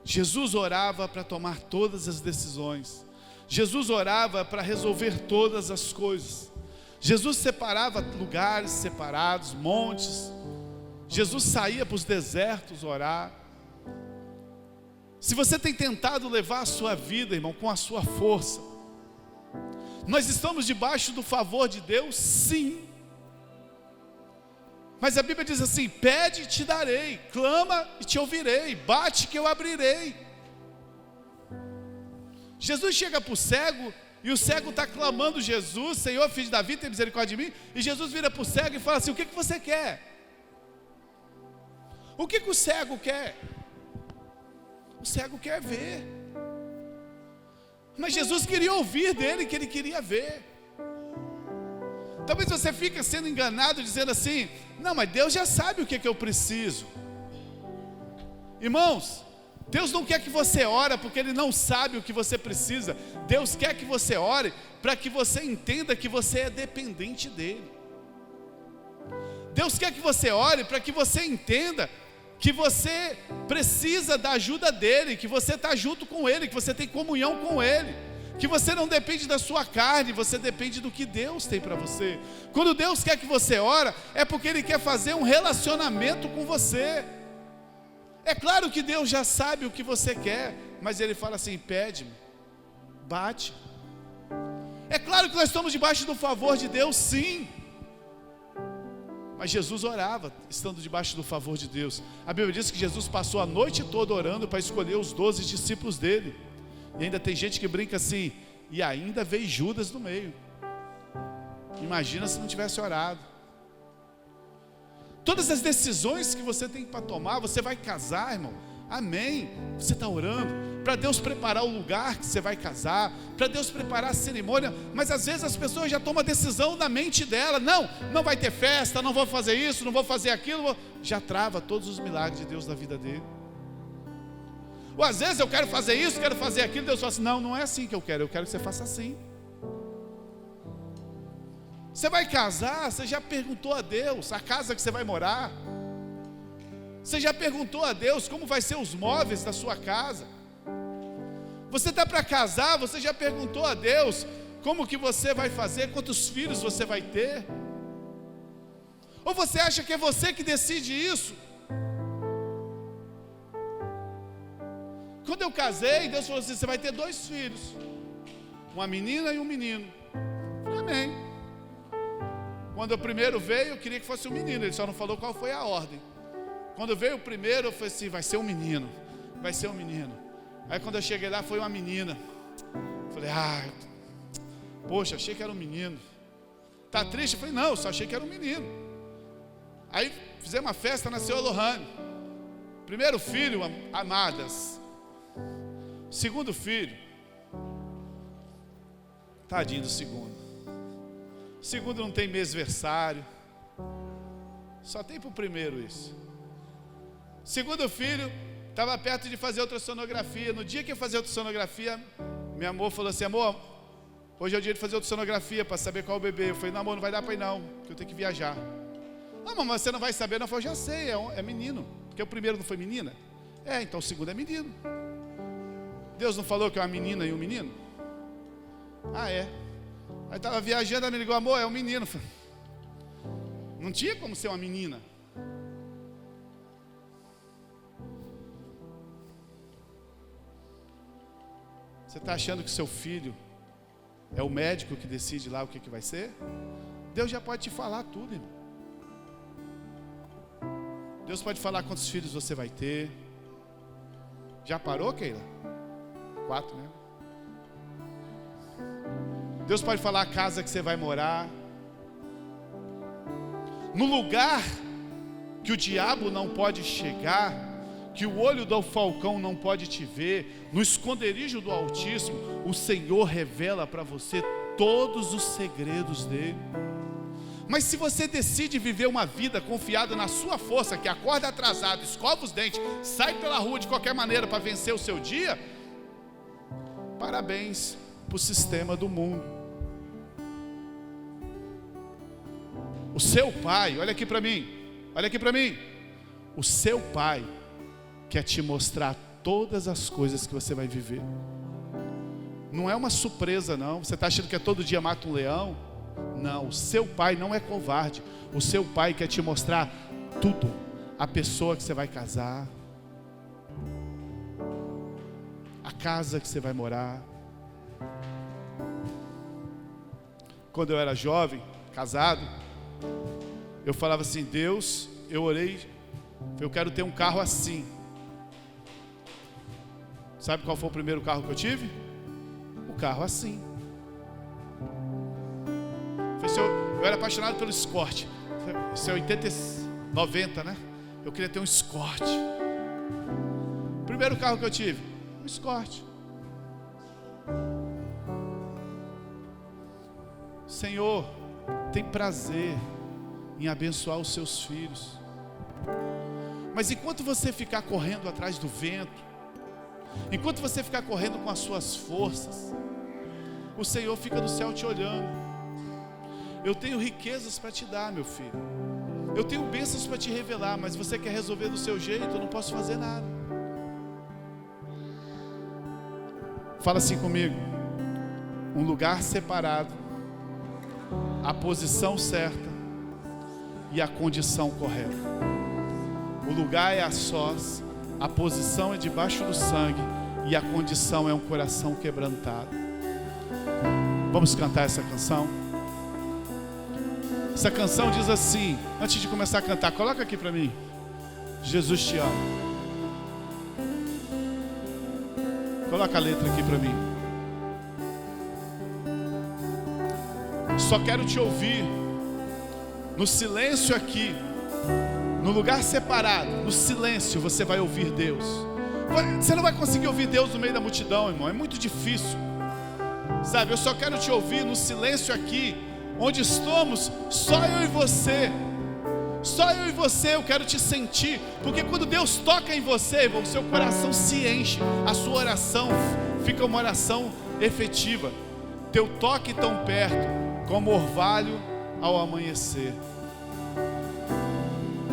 Jesus orava para tomar todas as decisões. Jesus orava para resolver todas as coisas. Jesus separava lugares separados, montes, Jesus saía para os desertos orar. Se você tem tentado levar a sua vida, irmão, com a sua força, nós estamos debaixo do favor de Deus, sim. Mas a Bíblia diz assim: pede e te darei, clama e te ouvirei, bate que eu abrirei. Jesus chega para o cego, e o cego está clamando: Jesus, Senhor, filho de Davi, tem misericórdia de mim. E Jesus vira para o cego e fala assim: o que você quer? O que o cego quer? O cego quer ver. Mas Jesus queria ouvir dele que ele queria ver. Talvez você fique sendo enganado dizendo assim: não, mas Deus já sabe o que eu preciso. Irmãos, Deus não quer que você ore porque Ele não sabe o que você precisa. Deus quer que você ore para que você entenda que você é dependente dEle. Deus quer que você ore para que você entenda que você precisa da ajuda dEle, que você está junto com Ele, que você tem comunhão com Ele, que você não depende da sua carne, você depende do que Deus tem para você. Quando Deus quer que você ore, é porque Ele quer fazer um relacionamento com você. É claro que Deus já sabe o que você quer, mas Ele fala assim: pede-me, bate. É claro que nós estamos debaixo do favor de Deus, sim. Mas Jesus orava, estando debaixo do favor de Deus. A Bíblia diz que Jesus passou a noite toda orando para escolher os 12 discípulos dele. E ainda tem gente que brinca assim: e ainda veio Judas no meio. Imagina se não tivesse orado. Todas as decisões que você tem para tomar, você vai casar, irmão, amém, você está orando para Deus preparar o lugar que você vai casar, para Deus preparar a cerimônia. Mas às vezes as pessoas já tomam a decisão na mente dela: não vai ter festa, não vou fazer isso, não vou fazer aquilo. Já trava todos os milagres de Deus na vida dele. Ou às vezes eu quero fazer isso, quero fazer aquilo, Deus fala assim: não é assim que eu quero que você faça assim. Você vai casar, você já perguntou a Deus a casa que você vai morar? Você já perguntou a Deus como vai ser os móveis da sua casa? Você está para casar, você já perguntou a Deus como que você vai fazer, quantos filhos você vai ter? Ou você acha que é você que decide isso? Quando eu casei, Deus falou assim: você vai ter 2 filhos, uma menina e um menino. Eu falei: amém. Quando o primeiro veio, eu queria que fosse um menino, ele só não falou qual foi a ordem. Quando veio o primeiro, eu falei assim: vai ser um menino, vai ser um menino. Aí quando eu cheguei lá, foi uma menina. Eu falei: poxa, achei que era um menino. Tá triste? Eu falei: não, eu só achei que era um menino. Aí fizemos uma festa, nasceu a Lohane. Primeiro filho, amadas. Segundo filho, tadinho do segundo. O segundo não tem mêsversário, só tem para o primeiro isso. Segundo filho, estava perto de fazer ultrassonografia. No dia que eu fazia ultrassonografia, minha amor falou assim: amor, hoje é o dia de fazer ultrassonografia para saber qual é o bebê. Eu falei: não, amor, não vai dar para ir não, porque eu tenho que viajar. Não, mamãe, você não vai saber não. Eu falei: já sei, é menino, porque o primeiro não foi menina? Então o segundo é menino. Deus não falou que é uma menina e um menino? É. Aí estava viajando, ela me ligou: amor, é um menino. Não tinha como ser uma menina. Você está achando que seu filho é o médico que decide lá o que vai ser? Deus já pode te falar tudo, irmão. Deus pode falar quantos filhos você vai ter. Já parou, Keila? 4, né? Deus pode falar a casa que você vai morar. No lugar que o diabo não pode chegar, que o olho do falcão não pode te ver, no esconderijo do Altíssimo, o Senhor revela para você todos os segredos dele. Mas se você decide viver uma vida confiada na sua força, que acorda atrasado, escova os dentes, sai pela rua de qualquer maneira para vencer o seu dia, parabéns para o sistema do mundo. O seu pai, olha aqui para mim, o seu pai quer te mostrar todas as coisas que você vai viver. Não é uma surpresa não, você está achando que todo dia mata um leão? Não, o seu pai não é covarde, o seu pai quer te mostrar tudo, a pessoa que você vai casar, a casa que você vai morar. Quando eu era jovem, casado, eu falava assim: Deus, eu orei, eu quero ter um carro assim. Sabe qual foi o primeiro carro que eu tive? O carro assim. Eu era apaixonado pelo Escort. Isso é 90, né? Eu queria ter um Escort. O primeiro carro que eu tive, um Escort. Senhor tem prazer em abençoar os seus filhos. Mas enquanto você ficar correndo atrás do vento, enquanto você ficar correndo com as suas forças, o Senhor fica do céu te olhando. Eu tenho riquezas para te dar, meu filho. Eu tenho bênçãos para te revelar, mas você quer resolver do seu jeito, eu não posso fazer nada. Fala assim comigo: um lugar separado, a posição certa e a condição correta. O lugar é a sós, a posição é debaixo do sangue e a condição é um coração quebrantado. Vamos cantar essa canção? Essa canção diz assim, antes de começar a cantar, coloca aqui para mim: Jesus te ama. Coloca a letra aqui para mim. Só quero te ouvir no silêncio aqui, no lugar separado, no silêncio você vai ouvir Deus. Você não vai conseguir ouvir Deus no meio da multidão, irmão, é muito difícil. Sabe, eu só quero te ouvir no silêncio aqui, onde estamos, só eu e você. Só eu e você, eu quero te sentir. Porque quando Deus toca em você, irmão, o seu coração se enche. A sua oração fica uma oração efetiva. Teu toque tão perto, como orvalho ao amanhecer.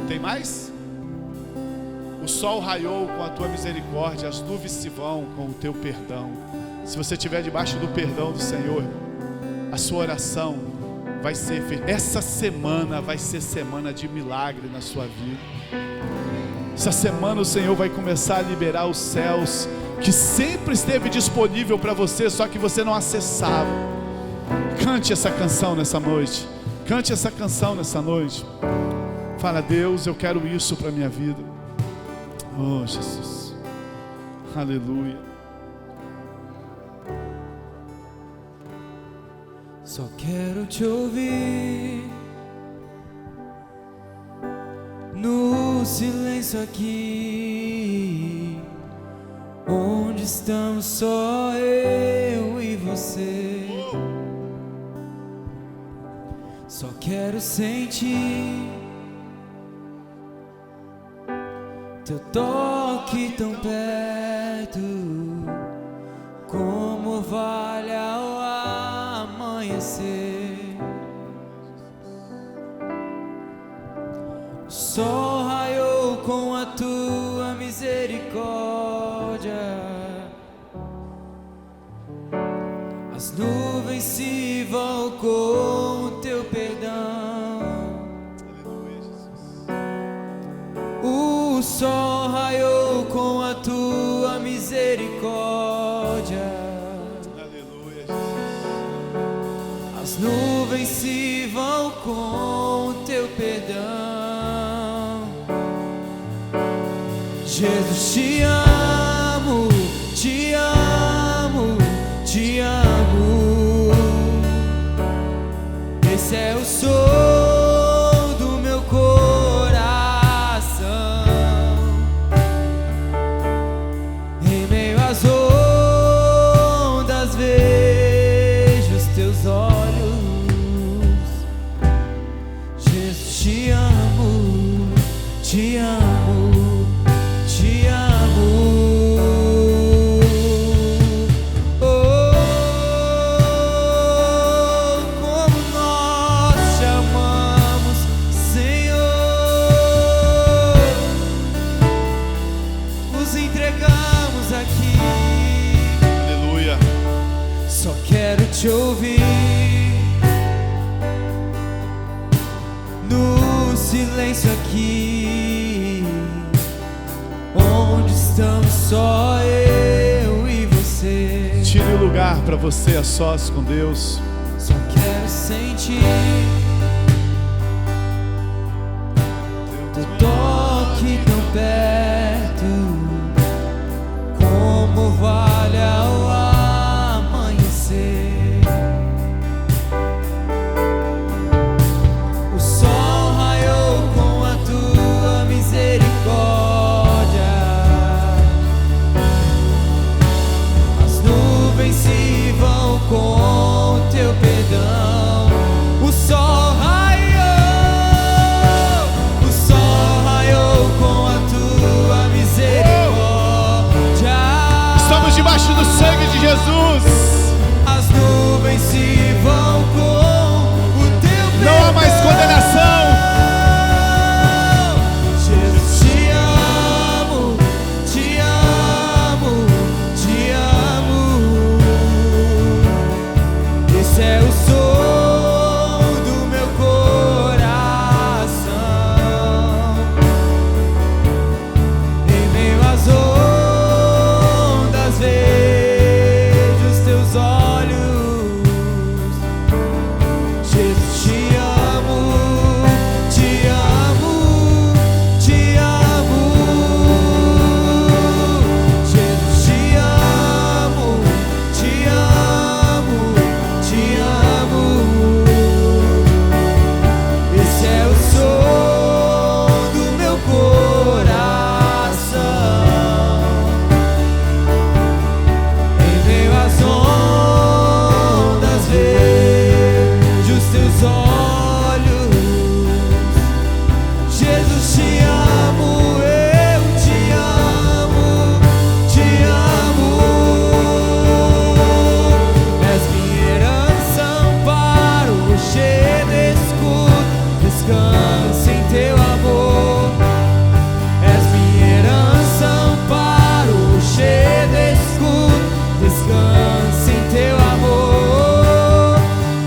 Tem mais? O sol raiou com a tua misericórdia, as nuvens se vão com o teu perdão. Se você estiver debaixo do perdão do Senhor, a sua oração vai ser feita. Essa semana vai ser semana de milagre na sua vida. Essa semana o Senhor vai começar a liberar os céus que sempre esteve disponível para você, só que você não acessava. Cante essa canção nessa noite. Cante essa canção nessa noite. Fala: Deus, eu quero isso para a minha vida. Oh, Jesus. Aleluia. Só quero te ouvir no silêncio aqui, onde estamos só eu e você. Só quero sentir teu toque tão perto, como vale ao amanhecer. O sol raiou com a tua misericórdia, as nuvens se vão com o teu perdão. O sol raiou com a tua misericórdia, as nuvens se vão com o teu perdão. Jesus, te amo, te amo, te amo. Esse é o som do meu coração. Em meio às ondas vejo os teus olhos. Jesus, te amo, te amo, te amo. Te ouvir no silêncio aqui, estamos só eu e você. Tire o lugar para você a sós com Deus. Só quero sentir teu toque tão perto, como vale ao amanhecer. O sol raiou com a tua misericórdia, as nuvens se vão com teu perdão. O sol raiou com a tua misericórdia. Estamos debaixo do sangue de Jesus. As nuvens se vão com o teu perdão. Não há mais condenação. Jesus, te amo, te amo, te amo. Esse é o som do meu coração. Em meio às ondas vejo os teus olhos. Jesus, te amo, te amo, te amo. Jesus, te amo, te amo, te amo. Esse é o som do meu coração. Em meio às ondas vejo os teus olhos. Jesus, te amo, eu te amo, te amo. És minha herança, amparo, rochedo, escudo, descanso em teu amor. És minha herança, amparo, rochedo, escudo, descanso em teu amor.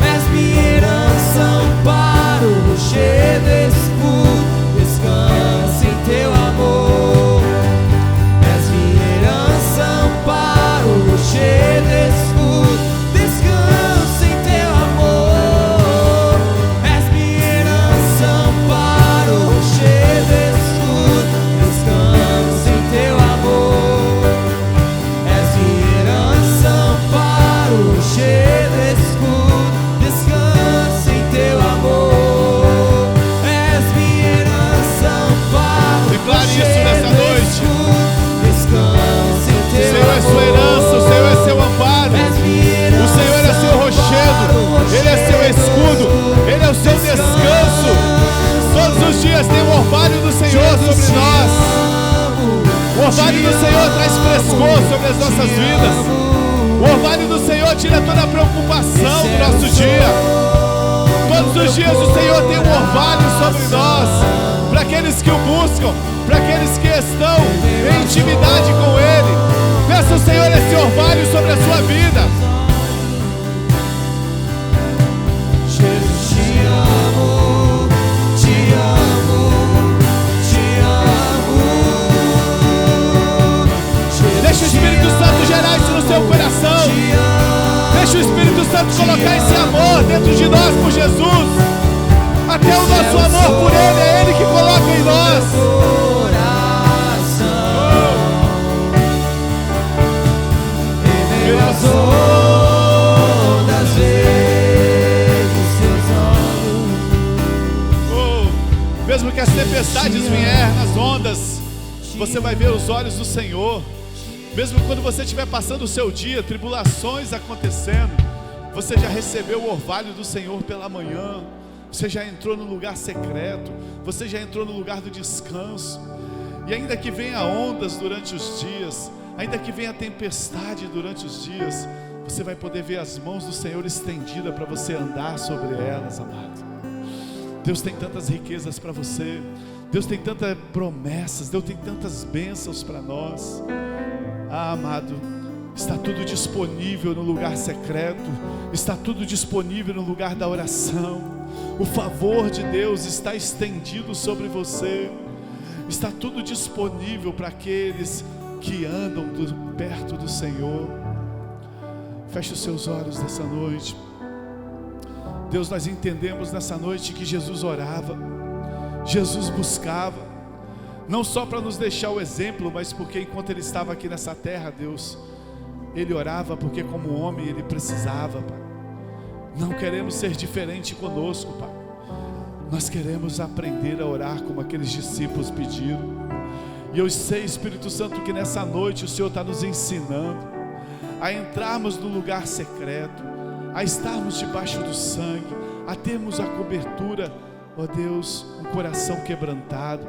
És minha herança, amparo, rochedo, escudo, descanso em teu amor. És minha herança, amparo, rochedo, escudo, descanso em teu amor. És minha herança, amparo, rochedo, escudo, descanso em teu amor. És minha herança, amparo, rochedo, escudo, descanso em teu amor. És minha herança, amparo, Declare isso rochedo, nessa noite. escudo, descanso em O teu Senhor é sua herança, o Senhor é seu amparo. És minha herança, O Senhor é seu rochedo, Ele é seu escudo, Ele é o seu descanso. Todos os dias tem o orvalho do Senhor sobre nós. O orvalho do Senhor traz frescor sobre as nossas vidas. O orvalho do Senhor tira toda a preocupação do nosso dia. Todos os dias o Senhor tem um orvalho sobre nós. Para aqueles que o buscam, para aqueles que estão em intimidade com Ele. Peça ao Senhor esse orvalho sobre a sua vida. Jesus, te amo, te amo, te amo. Deixa o Espírito Santo gerar isso no seu coração. Deixa o Espírito Santo colocar esse amor dentro de nós por Jesus. Até o nosso amor por Ele, é Ele que coloca em nós. As ondas vejo os teus olhos. Mesmo que as tempestades vierem nas ondas, você vai ver os olhos do Senhor. Mesmo quando você estiver passando o seu dia, tribulações acontecendo, você já recebeu o orvalho do Senhor pela manhã. Você já entrou no lugar secreto, você já entrou no lugar do descanso. E ainda que venha ondas durante os dias, ainda que venha tempestade durante os dias, você vai poder ver as mãos do Senhor estendidas para você andar sobre elas, amado. Deus tem tantas riquezas para você, Deus tem tantas promessas, Deus tem tantas bênçãos para nós. Ah, amado, está tudo disponível no lugar secreto, está tudo disponível no lugar da oração. O favor de Deus está estendido sobre você. Está tudo disponível para aqueles que andam perto do Senhor. Feche os seus olhos nessa noite. Deus, nós entendemos nessa noite que Jesus orava, Jesus buscava, não só para nos deixar o exemplo, mas porque enquanto Ele estava aqui nessa terra, Deus, Ele orava porque como homem Ele precisava, Pai. Não queremos ser diferente conosco, Pai. Nós queremos aprender a orar como aqueles discípulos pediram. E eu sei, Espírito Santo, que nessa noite o Senhor está nos ensinando a entrarmos no lugar secreto, a estarmos debaixo do sangue, a termos a cobertura, ó Deus, um coração quebrantado.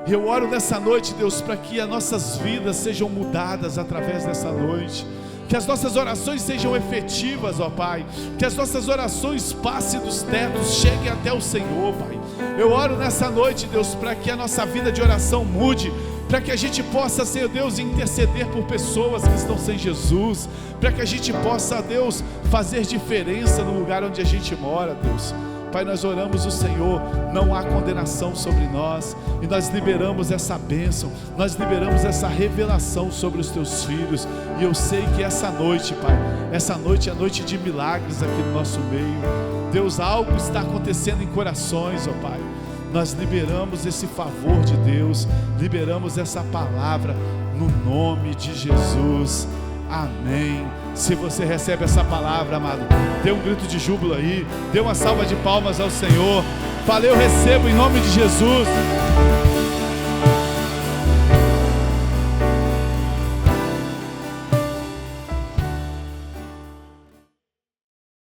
E eu oro nessa noite, Deus, para que as nossas vidas sejam mudadas através dessa noite, que as nossas orações sejam efetivas, ó Pai, que as nossas orações passem dos tetos, cheguem até o Senhor, Pai. Eu oro nessa noite, Deus, para que a nossa vida de oração mude, para que a gente possa, Senhor Deus, interceder por pessoas que estão sem Jesus, para que a gente possa, Deus, fazer diferença no lugar onde a gente mora, Deus. Pai, nós oramos o Senhor, não há condenação sobre nós, e nós liberamos essa bênção, nós liberamos essa revelação sobre os teus filhos, e eu sei que essa noite, Pai, essa noite é a noite de milagres aqui no nosso meio. Deus, algo está acontecendo em corações, ó Pai. Nós liberamos esse favor de Deus, liberamos essa palavra no nome de Jesus. Amém. Se você recebe essa palavra, amado, dê um grito de júbilo aí, dê uma salva de palmas ao Senhor. Falei, eu recebo em nome de Jesus.